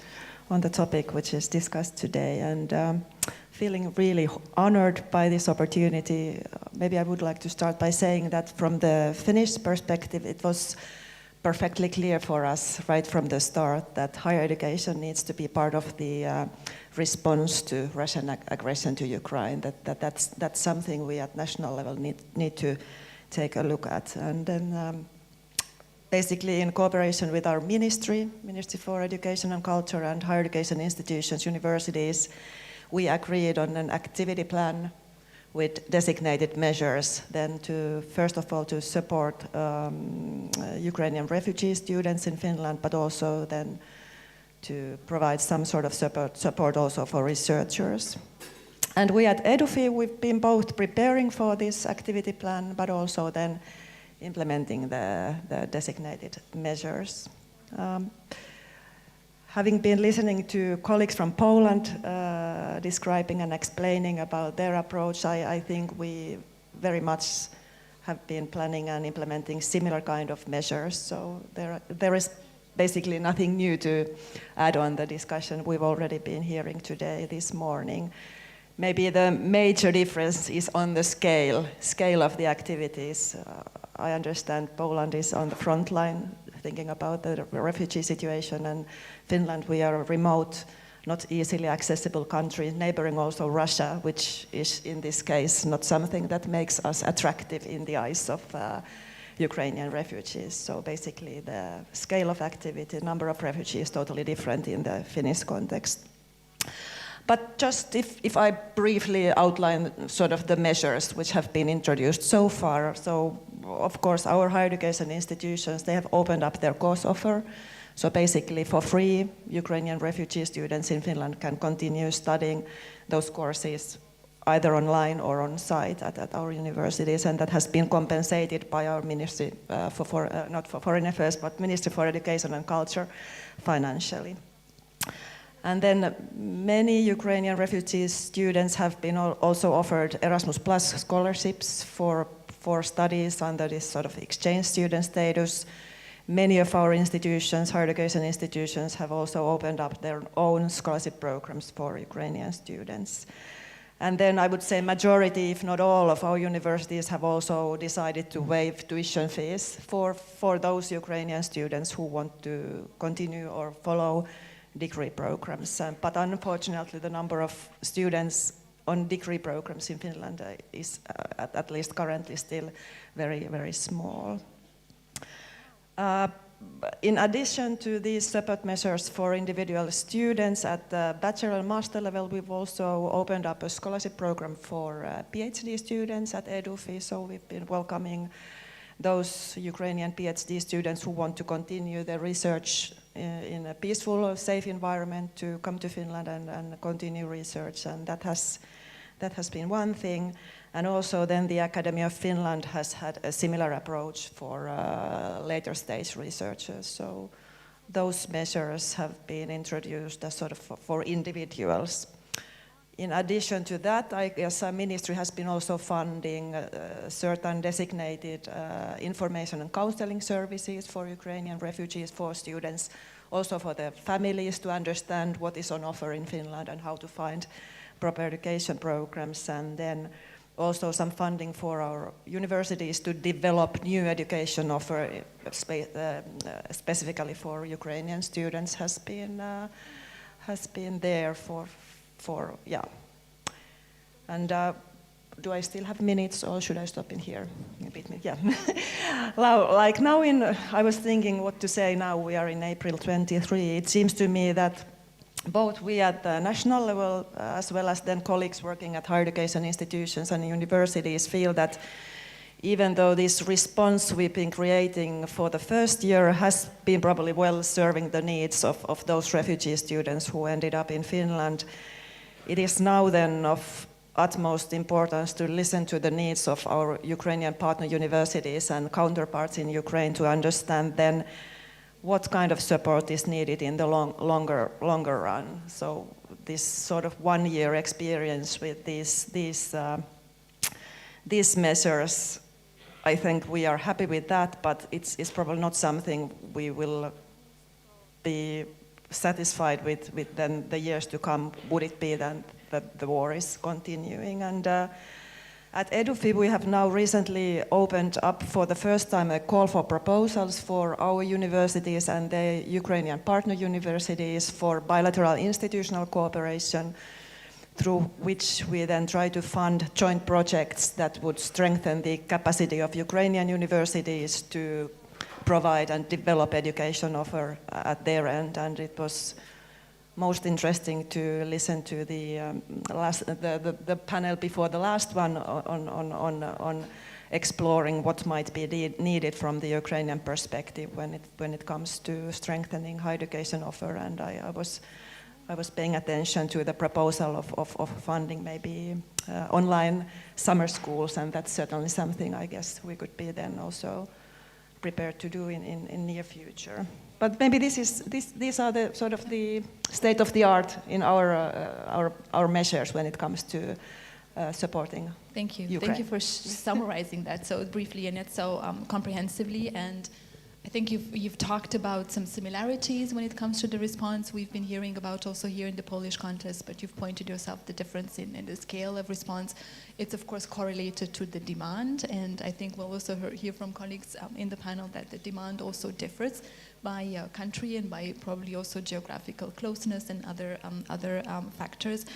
on the topic which is discussed today, and feeling really honored by this opportunity. Maybe I would like to start by saying that from the Finnish perspective, it was perfectly clear for us right from the start that higher education needs to be part of the response to Russian aggression to Ukraine. That's something we at national level need to take a look at. And then basically in cooperation with our Ministry for Education and Culture and higher education institutions, universities, we agreed on an activity plan with designated measures, then to, first of all, to support Ukrainian refugee students in Finland, but also then to provide some sort of support also for researchers. And we at EduFi, we've been both preparing for this activity plan, but also then implementing the designated measures. Having been listening to colleagues from Poland describing and explaining about their approach, I think we very much have been planning and implementing similar kind of measures. So there is basically nothing new to add on the discussion we've already been hearing today, this morning. Maybe the major difference is on the scale of the activities. I understand Poland is on the front line thinking about the refugee situation, and Finland, we are a remote, not easily accessible country, neighboring also Russia, which is in this case not something that makes us attractive in the eyes of Ukrainian refugees. So basically the scale of activity, number of refugees, totally different in the Finnish context. But just if I briefly outline sort of the measures which have been introduced so far. So of course our higher education institutions, they have opened up their course offer. So basically for free, Ukrainian refugee students in Finland can continue studying those courses either online or on site at our universities, and that has been compensated by our Ministry not for Foreign Affairs, but Ministry for Education and Culture financially. And then many Ukrainian refugee students have been also offered Erasmus Plus scholarships for studies under this sort of exchange student status. Many of our institutions, higher education institutions, have also opened up their own scholarship programs for Ukrainian students. And then I would say majority, if not all, of our universities have also decided to waive tuition fees for those Ukrainian students who want to continue or follow degree programs. But unfortunately, the number of students on degree programs in Finland is at least currently still very, very small. In addition to these support measures for individual students at the bachelor and master level, we've also opened up a scholarship program for PhD students at EduFi. So we've been welcoming those Ukrainian PhD students who want to continue their research in a peaceful, safe environment to come to Finland and continue research. And that has been one thing. And also then the Academy of Finland has had a similar approach for later stage researchers. So those measures have been introduced as sort of for individuals. In addition to that, I guess our ministry has been also funding certain designated information and counseling services for Ukrainian refugees, for students, also for their families to understand what is on offer in Finland and how to find proper education programs, and then also some funding for our universities to develop new education offer specifically for Ukrainian students has been there for yeah. And do I still have minutes, or should I stop in here? Yeah. Like now I was thinking what to say now. We are in April 23. It seems to me that both we at the national level as well as then colleagues working at higher education institutions and universities feel that even though this response we've been creating for the first year has been probably well serving the needs of those refugee students who ended up in Finland, it is now then of utmost importance to listen to the needs of our Ukrainian partner universities and counterparts in Ukraine to understand then what kind of support is needed in the longer run. So this sort of 1 year experience with these measures, I think we are happy with that, but it's probably not something we will be satisfied with then the years to come, would it be then that the war is continuing? And at EduFib, we have now recently opened up for the first time a call for proposals for our universities and the Ukrainian partner universities for bilateral institutional cooperation, through which we then try to fund joint projects that would strengthen the capacity of Ukrainian universities to provide and develop education offer at their end. And it was most interesting to listen to the panel before the last one on exploring what might be needed from the Ukrainian perspective when it comes to strengthening higher education offer. And I was paying attention to the proposal of funding maybe online summer schools, and that's certainly something I guess we could be then also prepared to do in near future. But maybe these are the sort of the state of the art in our measures when it comes to supporting Thank you. Ukraine. Thank you for summarizing that so briefly and yet so comprehensively. And I think you've talked about some similarities when it comes to the response we've been hearing about also here in the Polish context, but you've pointed yourself the difference in the scale of response. It's of course correlated to the demand, and I think we'll also hear from colleagues in the panel that the demand also differs by country and by probably also geographical closeness and other factors.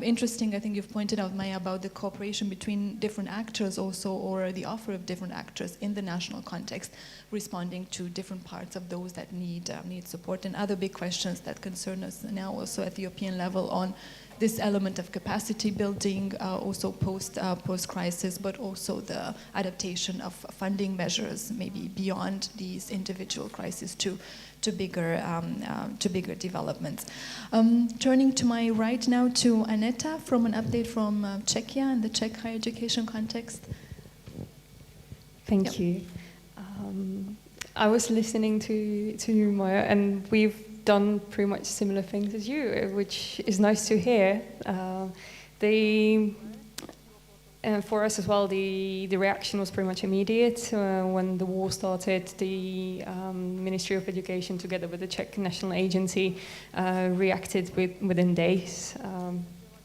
Interesting, I think you've pointed out, Maya, about the cooperation between different actors also, or the offer of different actors in the national context, responding to different parts of those that need support, and other big questions that concern us now also at the European level on this element of capacity building, also post-crisis, but also the adaptation of funding measures, maybe beyond these individual crises to bigger developments. Turning to my right now to Aneta from an update from Czechia and the Czech higher education context. Thank you. I was listening to you, Maya, and we've done pretty much similar things as you, which is nice to hear. For us as well, the reaction was pretty much immediate. When the war started, the Ministry of Education, together with the Czech National Agency, reacted within days.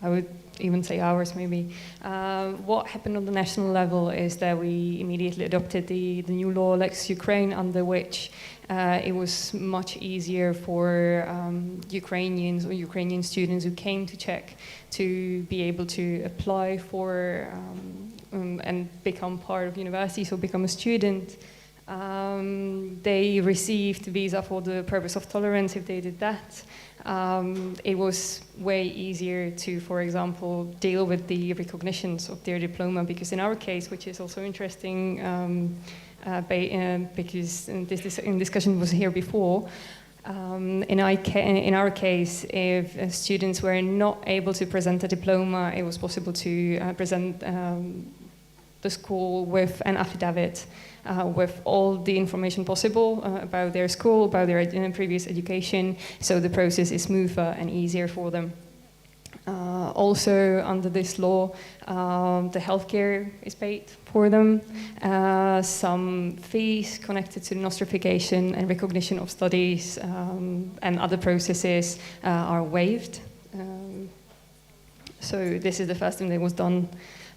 I would even say hours, maybe. What happened on the national level is that we immediately adopted the new law, Lex Ukraine, under which it was much easier for Ukrainians or Ukrainian students who came to Czech to be able to apply for and become part of university, so become a student. They received visa for the purpose of tolerance if they did that. It was way easier to, for example, deal with the recognitions of their diploma, because in our case, which is also interesting, because this discussion was here before, in our case, if students were not able to present a diploma, it was possible to present the school with an affidavit with all the information possible about their school, about their previous education, so the process is smoother and easier for them. Also, under this law, the healthcare is paid for them. Some fees connected to the nostrification and recognition of studies and other processes are waived. So this is the first thing that was done.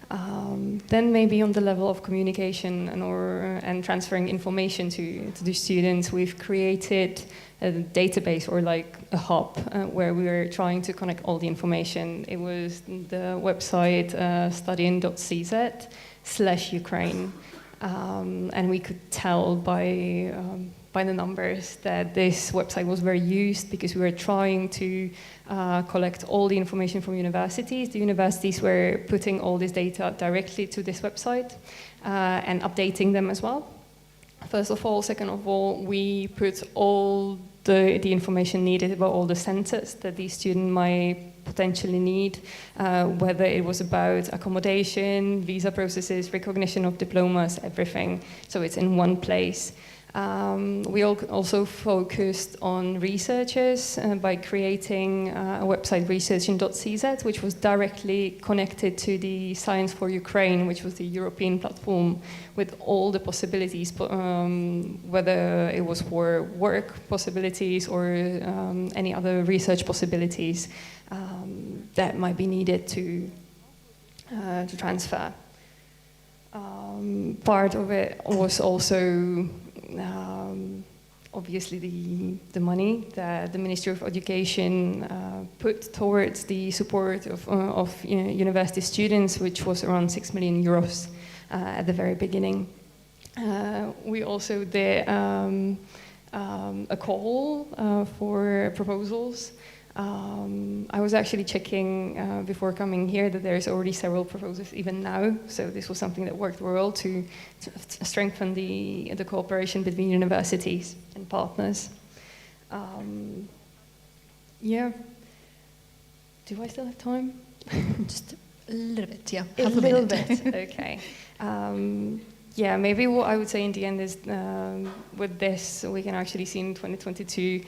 Then maybe on the level of communication and transferring information to the students, we've created a database, or like a hub, where we were trying to connect all the information. It was the website studien.cz/Ukraine, and we could tell by the numbers that this website was very used, because we were trying to collect all the information from universities. The universities were putting all this data directly to this website and updating them as well. First of all. Second of all, we put all the information needed about all the centers that the student might potentially need, whether it was about accommodation, visa processes, recognition of diplomas, everything. So it's in one place. We also focused on researchers by creating a website, researching.cz, which was directly connected to the Science for Ukraine, which was the European platform with all the possibilities, whether it was for work possibilities or any other research possibilities that might be needed to transfer. Part of it was also obviously the money that the Ministry of Education put towards the support of university students, which was around 6 million euros at the very beginning. We also did a call for proposals. I was actually checking before coming here that there's already several proposals even now, so this was something that worked well to strengthen the cooperation between universities and partners. Yeah. Do I still have time? Just a little bit, yeah. A little bit, okay. Yeah, maybe what I would say in the end is with this, we can actually see in 2022,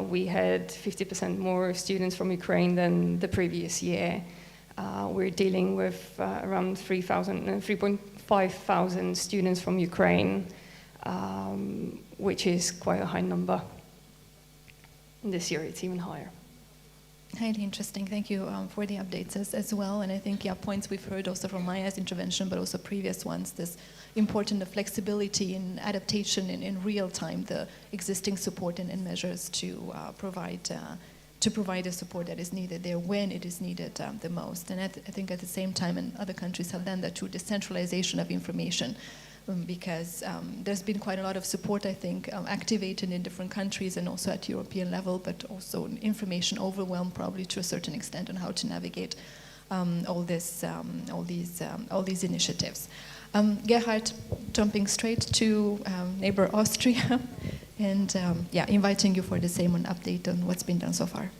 we had 50% more students from Ukraine than the previous year. We're dealing with around 3,500 students from Ukraine, which is quite a high number. This year it's even higher. Highly interesting. Thank you for the updates as well. And I think, yeah, points we've heard also from Maya's intervention, but also previous ones, this important flexibility and adaptation in real time, the existing support and measures to provide the support that is needed there when it is needed the most. And I think at the same time, and other countries have done that through decentralization of information, because there's been quite a lot of support, I think, activated in different countries and also at European level, but also information overwhelmed probably to a certain extent on how to navigate all these initiatives. Gerhard, jumping straight to neighbor Austria, and inviting you for the same update on what's been done so far.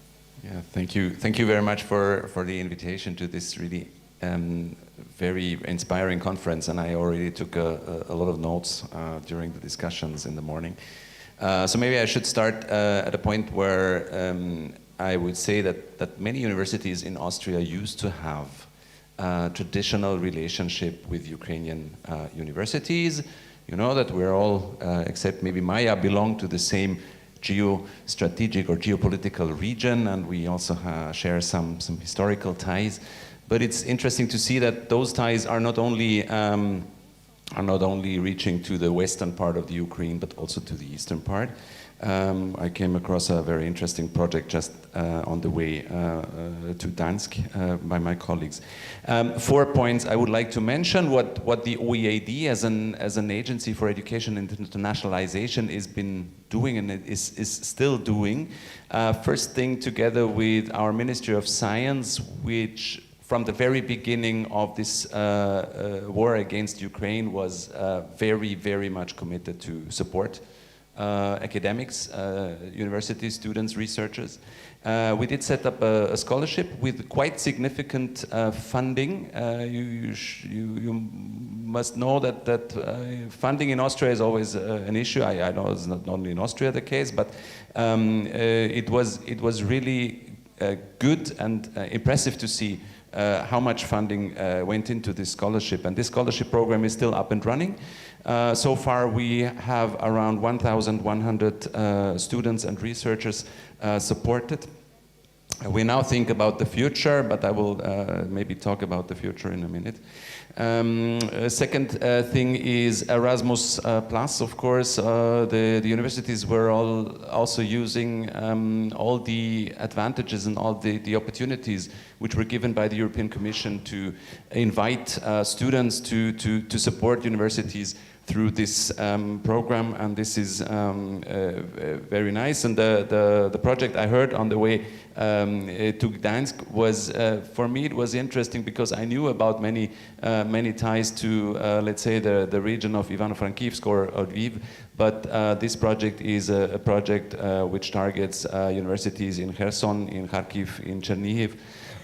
Yeah, thank you. Thank you very much for the invitation to this really very inspiring conference, and I already took a lot of notes during the discussions in the morning. So maybe I should start at a point where I would say that many universities in Austria used to have a traditional relationship with Ukrainian universities. You know that we're all, except maybe Maya, belong to the same geostrategic or geopolitical region, and we also share some historical ties. But it's interesting to see that those ties are not only reaching to the western part of the Ukraine, but also to the eastern part. I came across a very interesting project just on the way to Gdansk by my colleagues. 4 points I would like to mention. What the OEAD as an agency for education and internationalization has been doing and is still doing. First thing, together with our Ministry of Science, which from the very beginning of this war against Ukraine was very, very much committed to support academics, university students, researchers. We did set up a scholarship with quite significant funding. You must know that funding in Austria is always an issue. I know it's not only in Austria the case, but it was really good and impressive to see how much funding went into this scholarship. And this scholarship program is still up and running. So far we have around 1,100 students and researchers supported. We now think about the future, but I will maybe talk about the future in a minute. Second thing is Erasmus Plus, of course. The universities were also using all the advantages and all the opportunities which were given by the European Commission to invite students to support universities through this program, and this is very nice. And the project I heard on the way to Gdansk was, for me, it was interesting because I knew about many ties to, let's say, the region of Ivano-Frankivsk or Lviv, but this project is a project which targets universities in Kherson, in Kharkiv, in Chernihiv,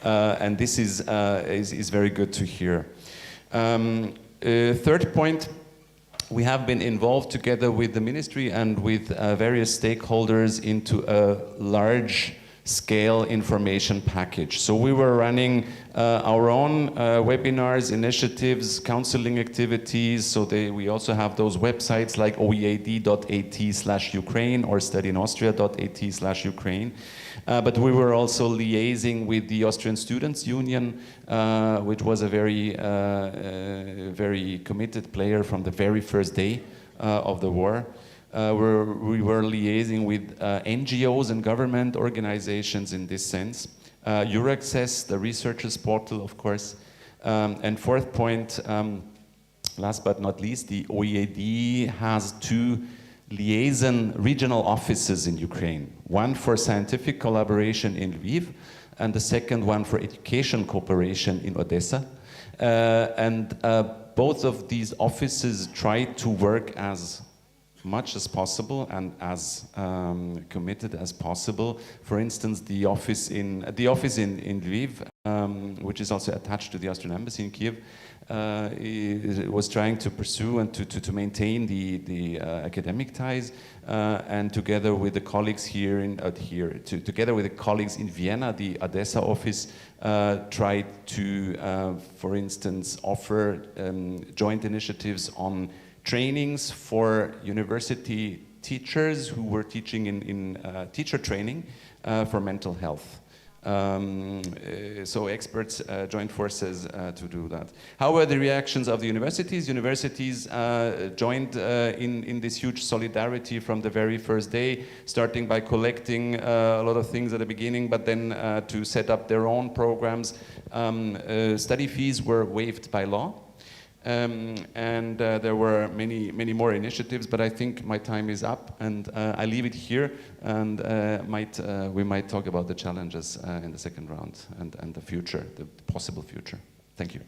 and this is very good to hear. Third point, we have been involved together with the ministry and with various stakeholders into a large scale information package. So we were running our own webinars, initiatives, counseling activities. So we also have those websites like oead.at/Ukraine or studyinaustria.at/Ukraine. But we were also liaising with the Austrian Students' Union, which was a very committed player from the very first day of the war. We were liaising with NGOs and government organizations in this sense. Euraccess, the researchers portal, of course. And fourth point, last but not least, the OEAD has 2 liaison regional offices in Ukraine. One for scientific collaboration in Lviv, and the second one for education cooperation in Odessa. Both of these offices try to work as much as possible and as committed as possible. For instance, the office in Lviv, which is also attached to the Austrian embassy in Kiev, was trying to pursue and to maintain the academic ties, and together with the colleagues together with the colleagues in Vienna, the Odessa office tried to, for instance, offer joint initiatives on trainings for university teachers who were teaching in teacher training for mental health. So experts joined forces to do that. How were the reactions of the universities? Universities joined in this huge solidarity from the very first day, starting by collecting a lot of things at the beginning, but then to set up their own programs. Study fees were waived by law. And there were many more initiatives, but I think my time is up, and I leave it here, and we might talk about the challenges in the second round and the future, the possible future. Thank you.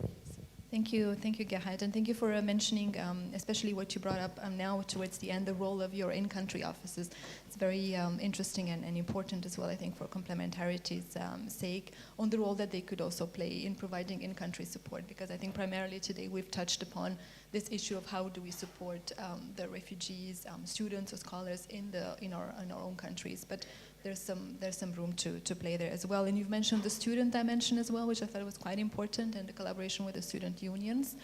Thank you, Gerhard, and thank you for mentioning, especially what you brought up now towards the end, the role of your in-country offices. It's very interesting and important as well, I think, for complementarity's sake, on the role that they could also play in providing in-country support, because I think primarily today we've touched upon this issue of how do we support the refugees, students or scholars in our own countries, but there's some room to play there as well. And you've mentioned the student dimension as well, which I thought was quite important, and the collaboration with the student unions.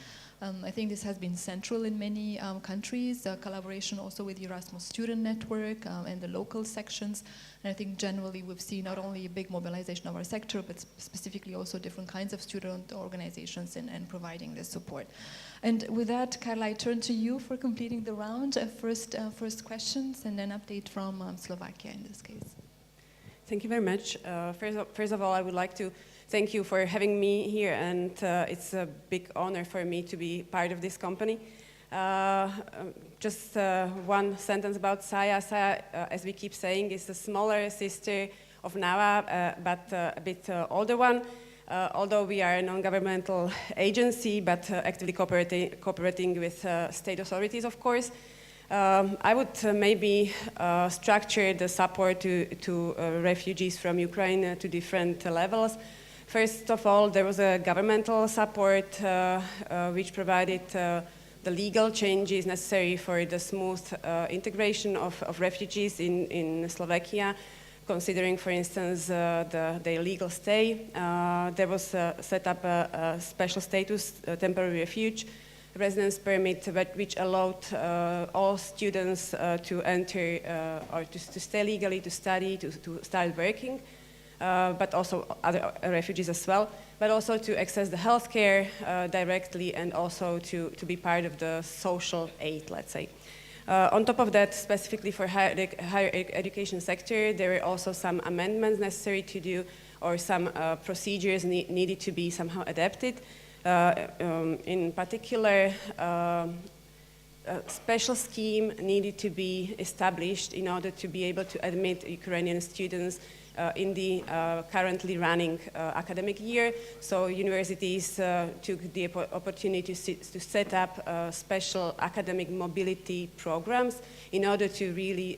I think this has been central in many countries, collaboration also with the Erasmus Student Network and the local sections. And I think generally we've seen not only a big mobilization of our sector, but specifically also different kinds of student organizations and providing this support. And with that, Carla, I turn to you for completing the round. First questions, and then update from Slovakia in this case. Thank you very much. First of all, I would like to thank you for having me here, and it's a big honor for me to be part of this company. Just one sentence about SAIA. SAIA, as we keep saying, is a smaller sister of NAWA, but a bit older one. Although we are a non-governmental agency, but actively cooperating with state authorities, of course. I would maybe structure the support to refugees from Ukraine to different levels. First of all, there was a governmental support which provided the legal changes necessary for the smooth integration of refugees in Slovakia, considering, for instance, their legal stay. There was set up a special status, temporary refuge, residence permit, which allowed all students to enter or to stay legally, to study, to start working, but also other refugees as well, but also to access the healthcare directly, and also to be part of the social aid, let's say. On top of that, specifically for higher education sector, there were also some amendments necessary to do, or some procedures needed to be somehow adapted. In particular, a special scheme needed to be established in order to be able to admit Ukrainian students in the currently running academic year. So universities took the opportunity to set up special academic mobility programs in order to really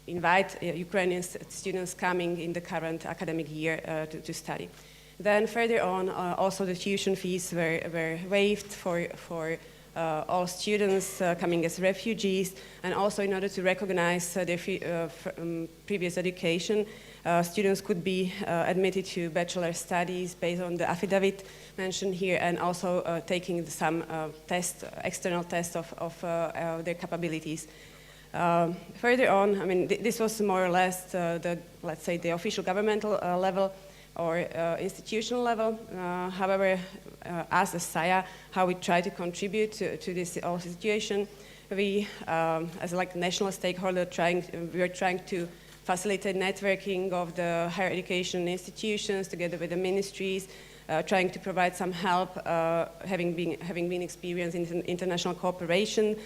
invite Ukrainian students coming in the current academic year to study. Then further on, also the tuition fees were waived for all students coming as refugees, and also in order to recognize their previous education. Students could be admitted to bachelor studies based on the affidavit mentioned here, and also taking some external tests of their capabilities. Further on, I mean, this was more or less let's say, the official governmental level or institutional level. However, as a SAIA, how we try to contribute to this whole situation, we, as like national stakeholder, we are trying to facilitate networking of the higher education institutions together with the ministries, trying to provide some help, having been experienced in international cooperation.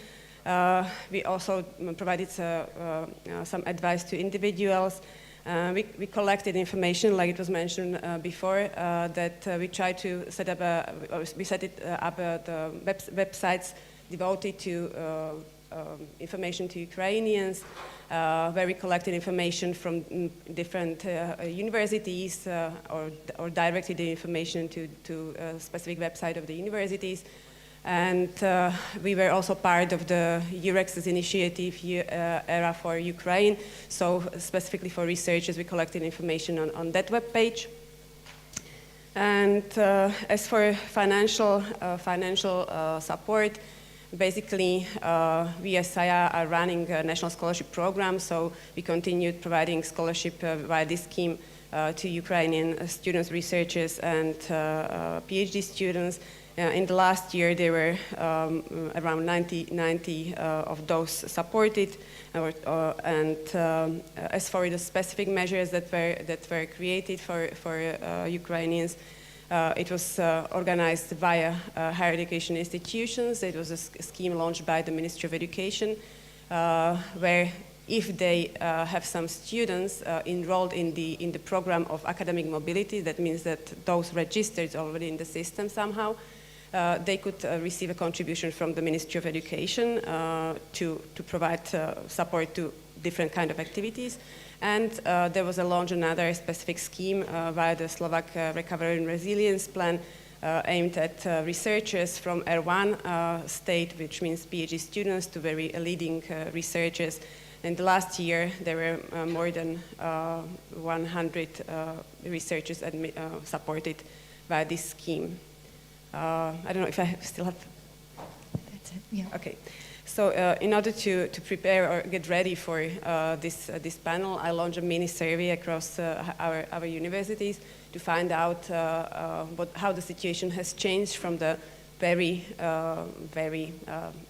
We also provided some advice to individuals. We collected information, like it was mentioned before, that we tried to set up the websites devoted to information to Ukrainians, where we collected information from different universities or directed the information to a specific website of the universities. And we were also part of the EUREX's initiative ERA for Ukraine. So specifically for researchers, we collected information on that web page. And as for financial support, basically, we as SAIA are running a national scholarship program, so we continued providing scholarship via this scheme to Ukrainian students, researchers, and PhD students. In the last year, there were around 90 of those supported. And as for the specific measures that were created for Ukrainians, it was organized via higher education institutions. It was a scheme launched by the Ministry of Education, where if they have some students enrolled in the program of academic mobility, that means that those registered already in the system somehow, they could receive a contribution from the Ministry of Education to provide support to different kind of activities. And there was a launch another specific scheme via the Slovak Recovery and Resilience Plan aimed at researchers from R1 state, which means PhD students, to very leading researchers. In the last year, there were more than 100 researchers supported by this scheme. I don't know if I still have... That's it, yeah. Okay. So in order to prepare or get ready for this panel, I launched a mini survey across our universities to find out how the situation has changed from the very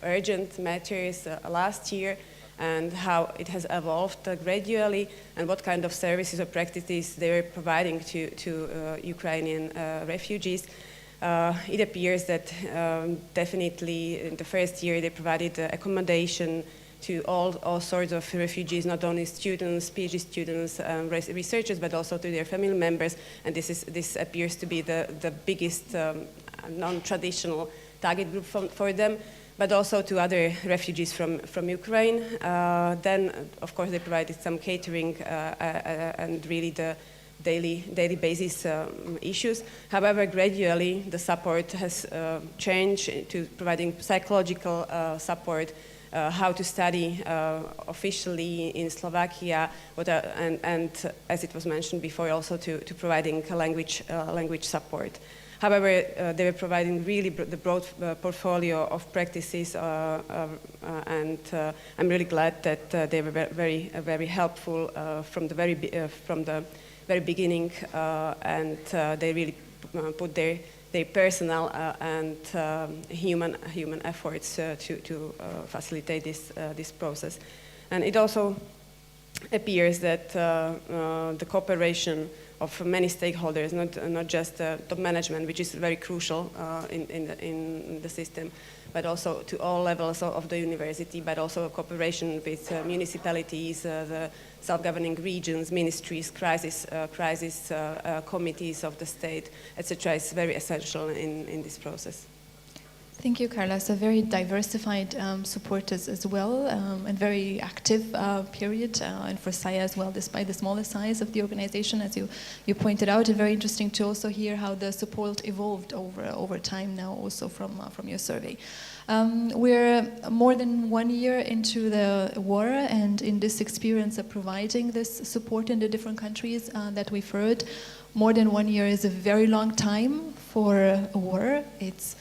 urgent matters last year, and how it has evolved gradually, and what kind of services or practices they were providing to Ukrainian refugees. It appears that definitely in the first year they provided accommodation to all sorts of refugees, not only students, PhD students, researchers, but also to their family members. And this appears to be the biggest non-traditional target group for them, but also to other refugees from Ukraine. Then, of course, they provided some catering and really the daily basis issues. However, gradually the support has changed to providing psychological support, how to study officially in Slovakia, and as it was mentioned before, also to providing language support. However, they were providing really the broad portfolio of practices, and I'm really glad that they were very helpful from the very beginning, and they really put their personal and human efforts to facilitate this process. And it also appears that the cooperation of many stakeholders, not just top management, which is very crucial in the system, but also to all levels of the university, but also cooperation with municipalities, the self-governing regions, ministries, crisis committees of the state, etc., is very essential in this process. Thank you, Carla. So very diversified supporters as well, and very active period, and for SAIA as well, despite the smaller size of the organization, as you pointed out. And very interesting to also hear how the support evolved over time now, also from your survey. We're more than 1 year into the war, and in this experience of providing this support in the different countries that we've heard, more than 1 year is a very long time for a war. It's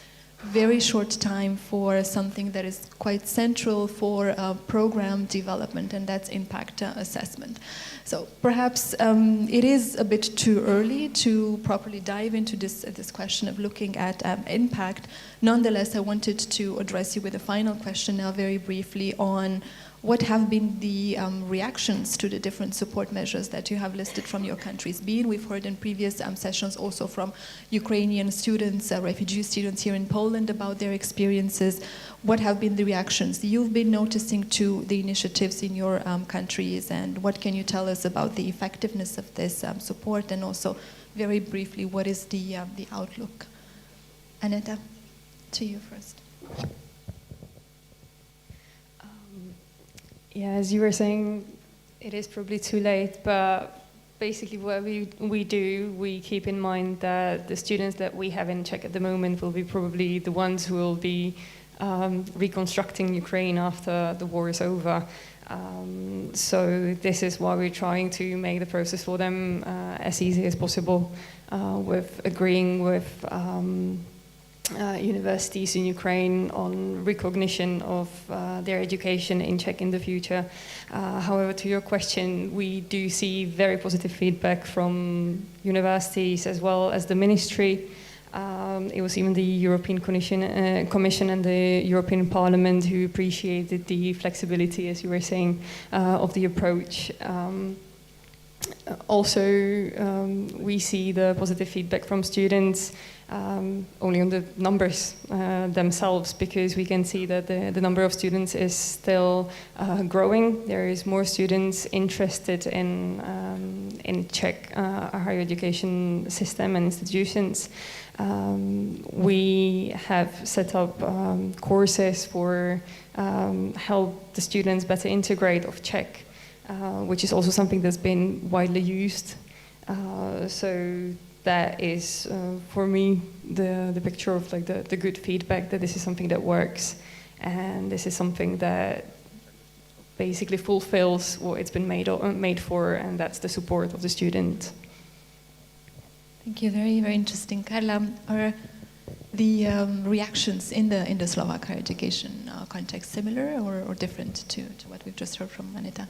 very short time for something that is quite central for program development, and that's impact assessment. So perhaps it is a bit too early to properly dive into this question of looking at impact. Nonetheless, I wanted to address you with a final question now very briefly on what have been the reactions to the different support measures that you have listed from your countries? We've heard in previous sessions also from Ukrainian students, refugee students here in Poland about their experiences. What have been the reactions you've been noticing to the initiatives in your countries, and what can you tell us about the effectiveness of this support, and also very briefly, what is the outlook? Aneta, to you first. Yeah, as you were saying, it is probably too late, but basically what we do, we keep in mind that the students that we have in Czech at the moment will be probably the ones who will be reconstructing Ukraine after the war is over. So this is why we're trying to make the process for them as easy as possible, with agreeing with universities in Ukraine on recognition of their education in Czech in the future. However, to your question, we do see very positive feedback from universities as well as the ministry. It was even the European Commission and the European Parliament who appreciated the flexibility, as you were saying, of the approach. Also, we see the positive feedback from students only on the numbers themselves, because we can see that the number of students is still growing. There is more students interested in Czech higher education system and institutions. We have set up courses for help the students better integrate of Czech, which is also something that's been widely used. So that is, for me, the picture of like the good feedback, that this is something that works, and this is something that basically fulfills what it's been made for, and that's the support of the student. Thank you. Very, very interesting. Carla, are the reactions in the Slovak higher education context similar or different to what we've just heard from Aneta?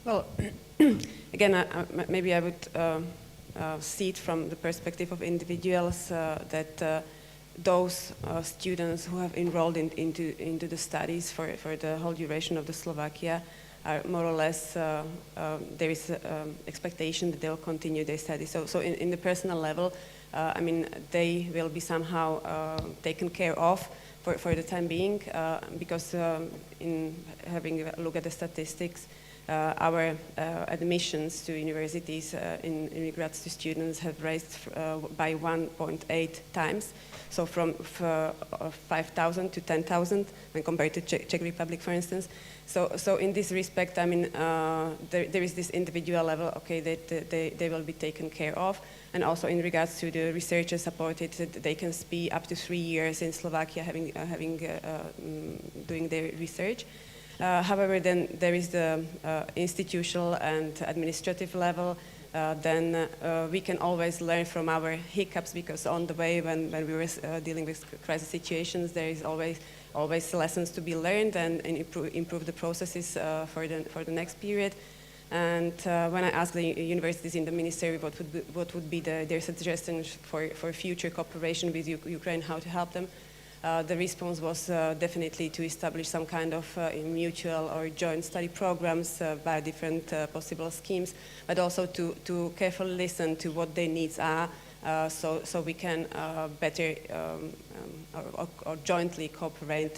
Well, again, maybe I would see it from the perspective of individuals, that those students who have enrolled into the studies for the whole duration of the Slovakia are more or less, there is expectation that they'll continue their studies. So in the personal level, I mean, they will be somehow taken care of for the time being, because in having a look at the statistics, our admissions to universities in regards to students have raised by 1.8 times. So from 5,000 to 10,000 when compared to Czech Republic, for instance. So in this respect, I mean, there is this individual level, okay, that they will be taken care of. And also in regards to the researchers supported, they can be up to 3 years in Slovakia doing their research. However, then there is the institutional and administrative level. Then we can always learn from our hiccups, because on the way when we were dealing with crisis situations, there is always lessons to be learned and improve the processes for the next period. And when I asked the universities in the ministry what would be their suggestions for future cooperation with Ukraine, how to help them, the response was definitely to establish some kind of mutual or joint study programs by different possible schemes, but also to carefully listen to what their needs are, so we can better or jointly cooperate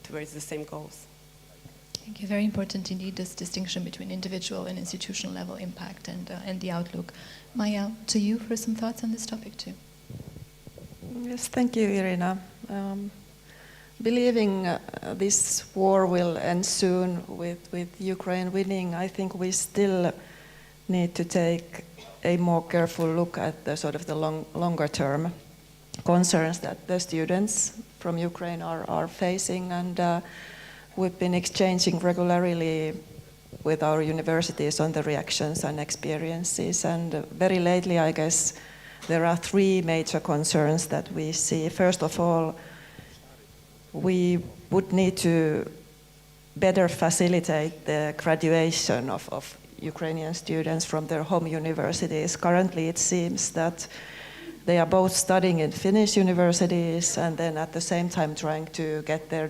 towards the same goals. Thank you. Very important indeed, this distinction between individual and institutional level impact and the outlook. Maya, to you for some thoughts on this topic too. Yes, thank you, Irina. Believing this war will end soon with Ukraine winning, I think we still need to take a more careful look at the sort of the longer term concerns that the students from Ukraine are facing, and we've been exchanging regularly with our universities on the reactions and experiences, and very lately I guess there are three major concerns that we see. First of all, we would need to better facilitate the graduation of Ukrainian students from their home universities. Currently it seems that they are both studying in Finnish universities and then at the same time trying to get their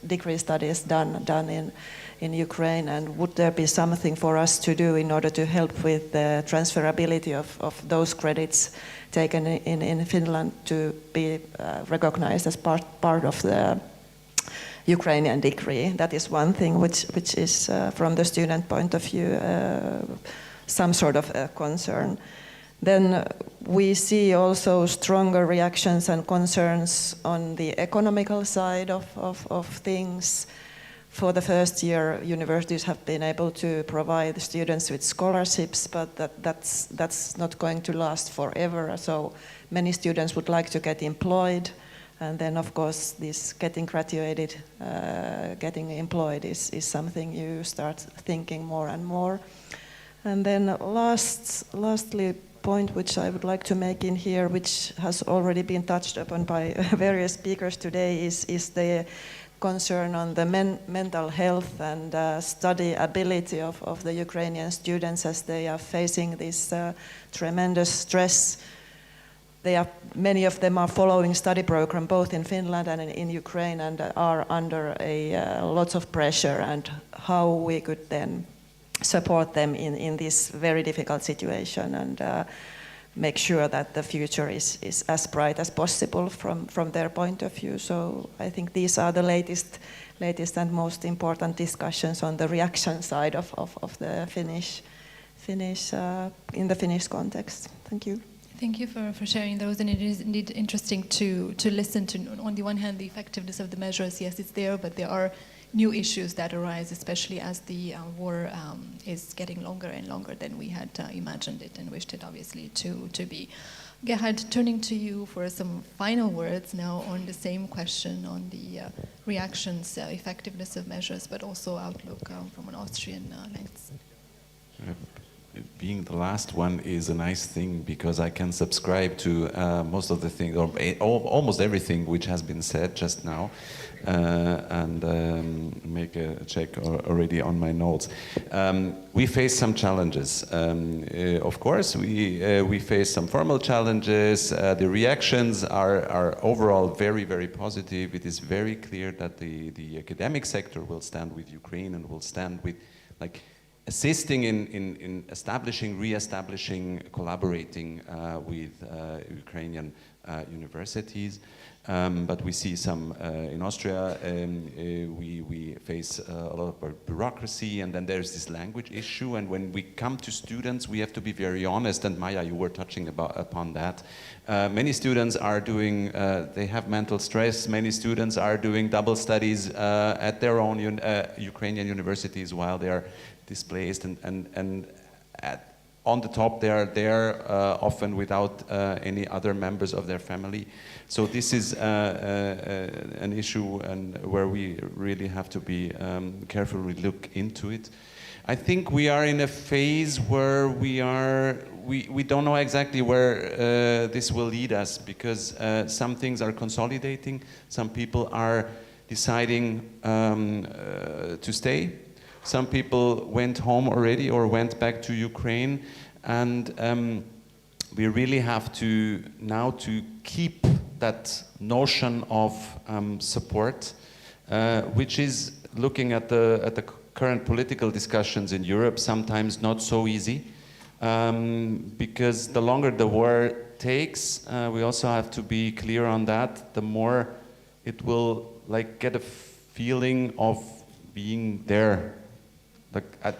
degree studies done in Ukraine. And would there be something for us to do in order to help with the transferability of those credits taken in Finland to be recognized as part of the Ukrainian degree? That is one thing which is from the student point of view some sort of a concern. Then we see also stronger reactions and concerns on the economical side of things. For the first year, universities have been able to provide students with scholarships, but that's not going to last forever. So many students would like to get employed, and then of course this getting graduated, getting employed is something you start thinking more and more. And then lastly, point which I would like to make in here, which has already been touched upon by various speakers today, is the concern on the mental health and study ability of the Ukrainian students as they are facing this tremendous stress. Many of them are following study program both in Finland and in Ukraine and are under lots of pressure, and how we could then support them in this very difficult situation and make sure that the future is as bright as possible from their point of view. So I think these are the latest and most important discussions on the reaction side of the Finnish in the Finnish context. Thank you. Thank you for sharing those, and it is indeed interesting to listen to, on the one hand, the effectiveness of the measures. Yes, it's there, but there are new issues that arise, especially as the war is getting longer and longer than we had imagined it and wished it, obviously, to be. Gerhard, turning to you for some final words now on the same question on the reactions, effectiveness of measures, but also outlook from an Austrian lens. Being the last one is a nice thing because I can subscribe to most of the things, or almost everything which has been said just now, and make a check already on my notes. We face some challenges. Of course, we face some formal challenges. The reactions are overall very, very positive. It is very clear that the academic sector will stand with Ukraine and will stand with, assisting in establishing, re-establishing, collaborating with Ukrainian universities. But we see some, in Austria, we face a lot of bureaucracy, and then there's this language issue, and when we come to students, we have to be very honest, and Maya, you were touching upon that. Many students are doing, they have mental stress, many students are doing double studies at their own Ukrainian universities while they are displaced, and on the top they are there often without any other members of their family. So this is an issue and where we really have to be carefully look into it. I think we are in a phase where we don't know exactly where this will lead us, because some things are consolidating, some people are deciding to stay. Some people went home already or went back to Ukraine, and we really have to now to keep that notion of support, which is looking at the current political discussions in Europe, sometimes not so easy, because the longer the war takes, we also have to be clear on that, the more it will get a feeling of being there.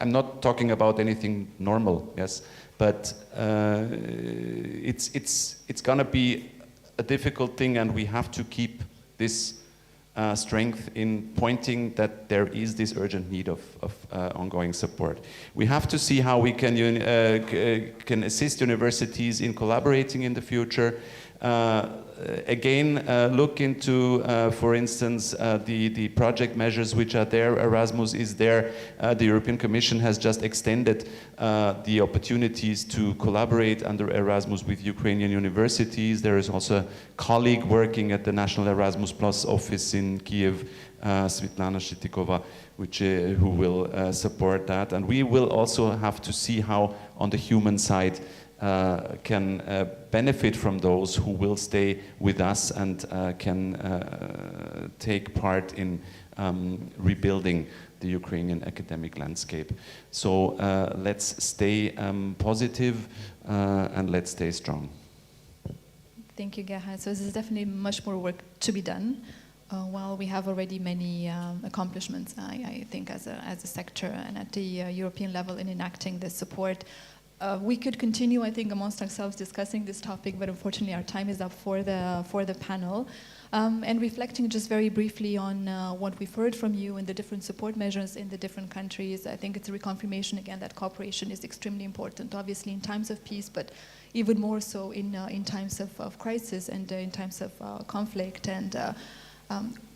I'm not talking about anything normal, yes, but it's gonna be a difficult thing, and we have to keep this strength in pointing that there is this urgent need of ongoing support. We have to see how we can assist universities in collaborating in the future. Again, look into, for instance, the project measures which are there. Erasmus is there. The European Commission has just extended the opportunities to collaborate under Erasmus with Ukrainian universities. There is also a colleague working at the National Erasmus Plus office in Kiev, Svetlana Shitikova, who will support that. And we will also have to see how, on the human side, can benefit from those who will stay with us and can take part in rebuilding the Ukrainian academic landscape. So let's stay positive and let's stay strong. Thank you, Gerhard. So this is definitely much more work to be done. While we have already many accomplishments, I think, as a sector and at the European level in enacting this support. We could continue, I think, amongst ourselves discussing this topic, but unfortunately our time is up for the panel. And reflecting just very briefly on what we've heard from you and the different support measures in the different countries, I think it's a reconfirmation again that cooperation is extremely important, obviously in times of peace, but even more so in times of crisis and in times of conflict. And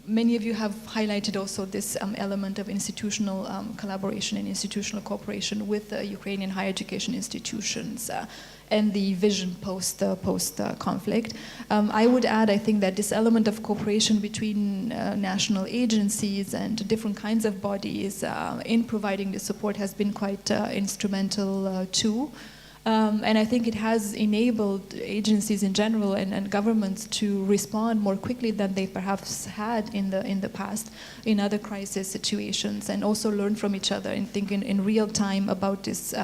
many of you have highlighted also this element of institutional collaboration and institutional cooperation with the Ukrainian higher education institutions and the vision post-conflict. I would add, I think, that this element of cooperation between national agencies and different kinds of bodies in providing the support has been quite instrumental too. And I think it has enabled agencies in general and governments to respond more quickly than they perhaps had in the past in other crisis situations, and also learn from each other and think in real time about this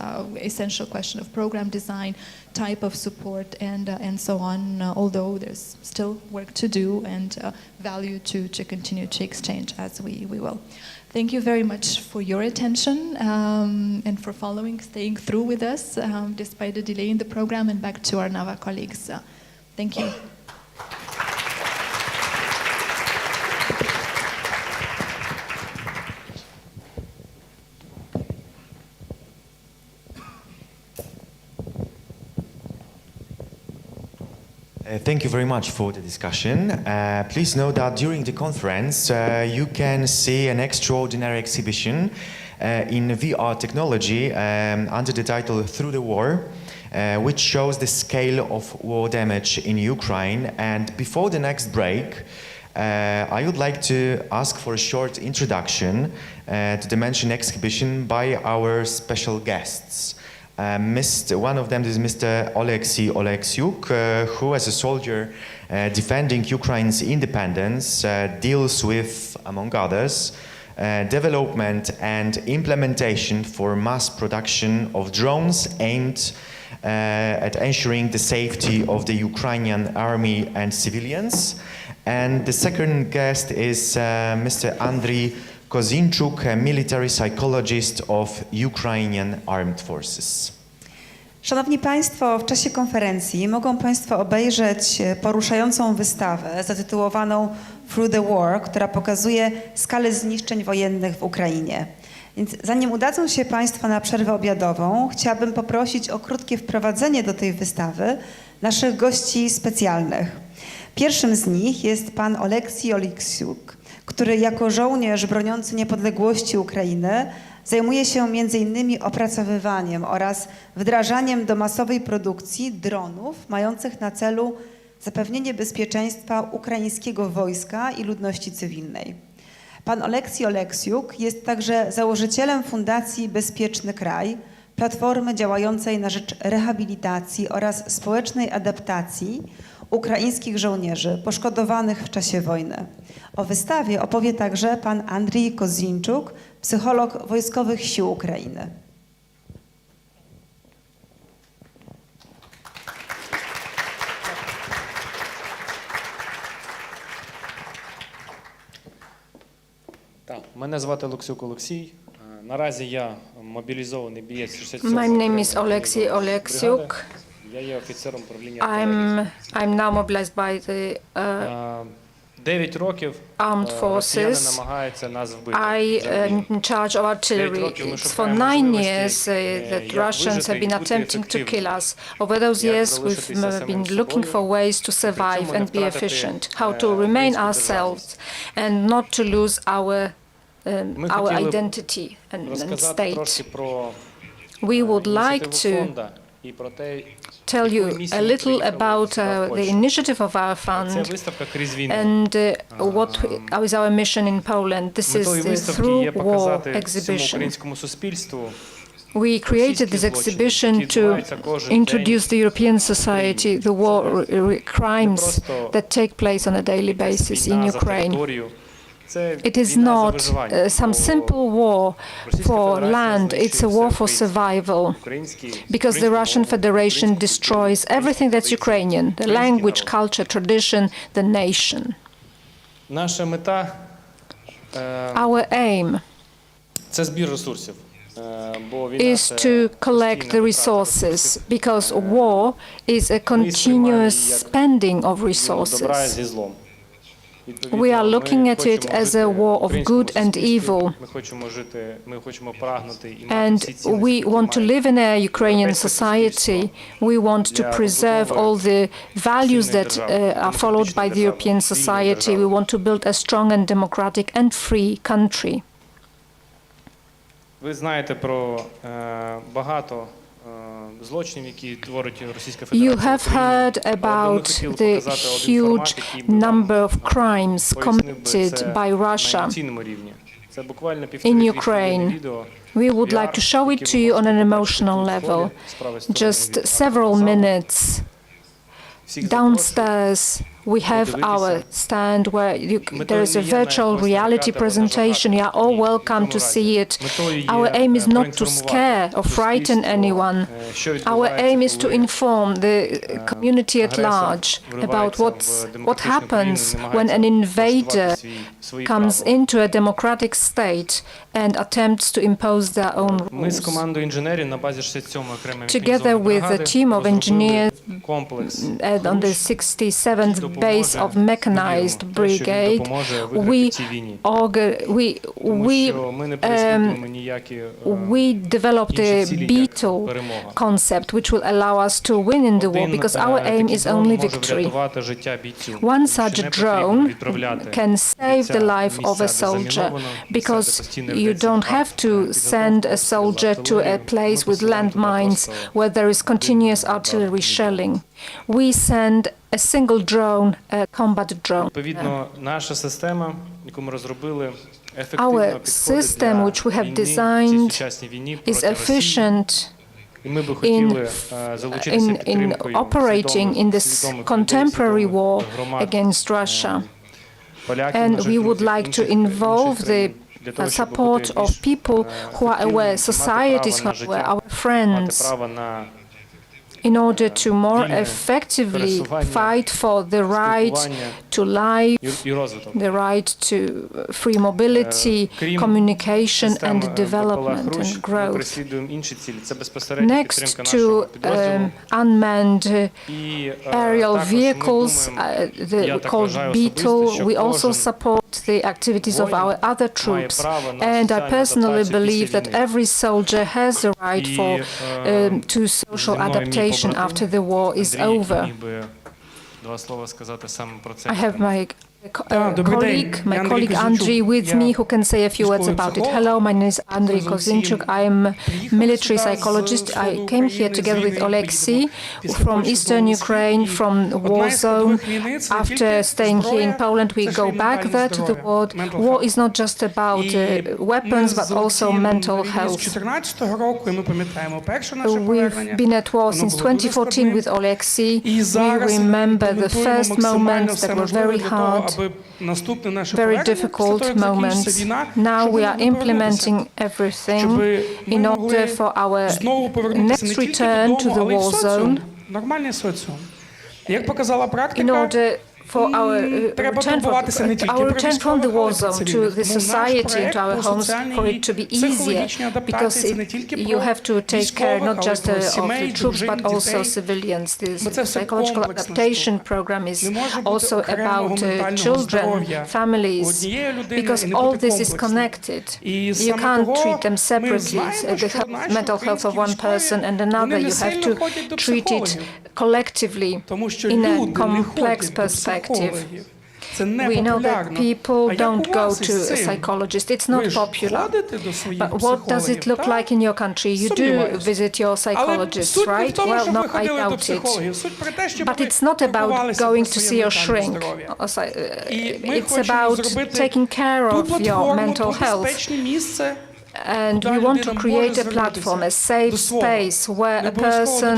essential question of program design, type of support, and so on, although there's still work to do and value to continue to exchange as we will. Thank you very much for your attention and for staying through with us despite the delay in the program, and back to our NAVA colleagues. Thank you. Thank you very much for the discussion. Please note that during the conference you can see an extraordinary exhibition in VR technology under the title Through the War, which shows the scale of war damage in Ukraine. And before the next break, I would like to ask for a short introduction to the mentioned exhibition by our special guests. One of them is Mr. Oleksiy Oleksiuk, who, as a soldier defending Ukraine's independence, deals with, among others, development and implementation for mass production of drones aimed at ensuring the safety of the Ukrainian army and civilians. And the second guest is Mr. Andriy Kozinchuk, a military psychologist of Ukrainian Armed Forces. Szanowni Państwo, w czasie konferencji mogą Państwo obejrzeć poruszającą wystawę zatytułowaną Through the War, która pokazuje skalę zniszczeń wojennych w Ukrainie. Więc zanim udadzą się Państwo na przerwę obiadową, chciałabym poprosić o krótkie wprowadzenie do tej wystawy naszych gości specjalnych. Pierwszym z nich jest pan Oleksiy Oleksiuk, który jako żołnierz broniący niepodległości Ukrainy zajmuje się m.in. opracowywaniem oraz wdrażaniem do masowej produkcji dronów mających na celu zapewnienie bezpieczeństwa ukraińskiego wojska i ludności cywilnej. Pan Oleksiy Oleksiuk jest także założycielem Fundacji Bezpieczny Kraj, platformy działającej na rzecz rehabilitacji oraz społecznej adaptacji ukraińskich żołnierzy poszkodowanych w czasie wojny. O wystawie opowie także pan Andriy Kozinchuk, psycholog Wojskowych Sił Ukrainy. Мене звати Олексюк Олексій. Наразі я мобілізований бієць 67-ї My name is Oleksiy Oleksiuk. I'm now mobilized by the armed forces. I am in charge of artillery. It's for 9 years that Russians have been attempting to kill us. Over those years, we've been looking for ways to survive and be efficient, how to remain ourselves and not to lose our identity and state. We would like to tell you a little about the initiative of our fund and what is our mission in Poland. This is the Through War exhibition. We created this exhibition to introduce the European society, the war crimes that take place on a daily basis in Ukraine. It is not some simple war for land, it's a war for survival, because the Russian Federation destroys everything that's Ukrainian, the language, culture, tradition, the nation. Our aim is to collect the resources, because war is a continuous spending of resources. We are looking at it as a war of good and evil. And we want to live in a Ukrainian society. We want to preserve all the values that are followed by the European society. We want to build a strong and democratic and free country. You have heard about the huge number of crimes committed by Russia in Ukraine. We would like to show it to you on an emotional level. Just several minutes. Downstairs, we have our stand where there is a virtual reality presentation. You are all welcome to see it. Our aim is not to scare or frighten anyone. Our aim is to inform the community at large about what happens when an invader comes into a democratic state and attempts to impose their own rules. Together with a team of engineers on the 67th base of mechanized brigade, we developed a beetle concept which will allow us to win in the war, because our aim is only victory. One such drone can save the life of a soldier, because you don't have to send a soldier to a place with landmines where there is continuous artillery shelling. We send a single drone, a combat drone. Our system, which we have designed, is efficient in operating in this contemporary war against Russia. And we would like to involve the support of people who are aware, societies who are aware, our friends, in order to more effectively fight for the right to life, the right to free mobility, communication and development and growth. Next to unmanned aerial vehicles, called Beetle, we also support the activities of our other troops. And I personally believe that every soldier has the right to social adaptation after the war is over. I have my colleague Andriy with me, who can say a few words about it. Hello, my name is Andriy Kozinchuk. I am a military psychologist. I came here together with Oleksiy from eastern Ukraine, from the war zone. After staying here in Poland, we go back there to the war. War is not just about weapons, but also mental health. We've been at war since 2014 with Oleksiy. We remember the first moments that were very hard, very difficult moments. Now we are implementing everything in order for our next return to the war zone, in order for our return from the war zone to the society and to our homes, for it to be easier, because you have to take care not just of the troops but also civilians. The psychological adaptation program is also about children, families, because all this is connected. You can't treat them separately, the mental health of one person and another. You have to treat it collectively in a complex perspective. We know that people don't go to a psychologist. It's not popular. But what does it look like in your country? You do visit your psychologist, right? Well, no, I doubt it. But it's not about going to see your shrink. It's about taking care of your mental health. And we want to create a platform, a safe space where a person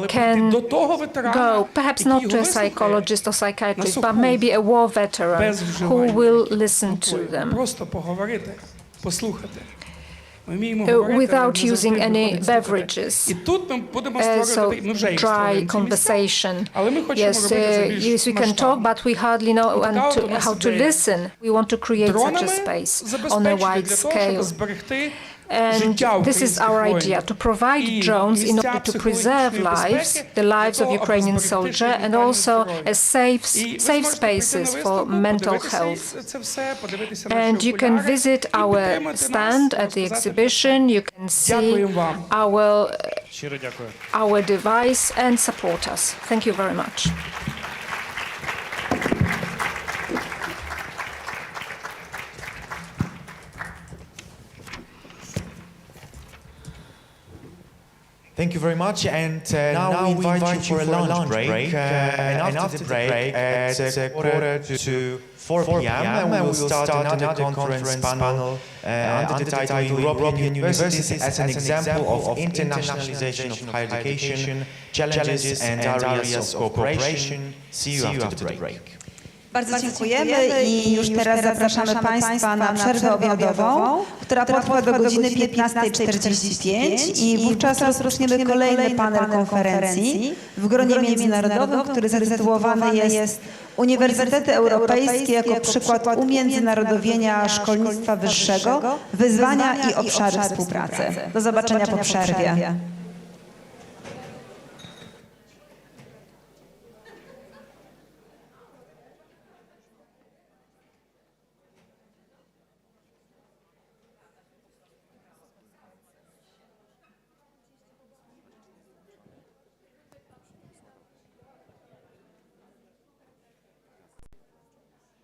can go, perhaps not to a psychologist or psychiatrist, but maybe a war veteran who will listen to them without using any beverages. So dry conversation. Yes, we can talk, but we hardly know how to listen. We want to create such a space on a wide scale. And this is our idea, to provide drones in order to preserve lives, the lives of Ukrainian soldiers, and also as safe spaces for mental health. And you can visit our stand at the exhibition, you can see our device and support us. Thank you very much. Thank you very much, and now we invite you for a lunch break. And after the break, at 3:45 p.m., we will start another conference panel under the title European Universities as an Example of Internationalization of Higher Education, Challenges and Areas of Cooperation. See you after the break. Bardzo dziękujemy i już teraz zapraszamy Państwa na przerwę obiadową, która potrwa do godziny 15:45 i wówczas rozpoczniemy kolejny panel konferencji w gronie międzynarodowym, który zatytułowany jest Uniwersytety Europejskie jako przykład umiędzynarodowienia szkolnictwa wyższego, wyzwania i obszary współpracy. Do zobaczenia po przerwie.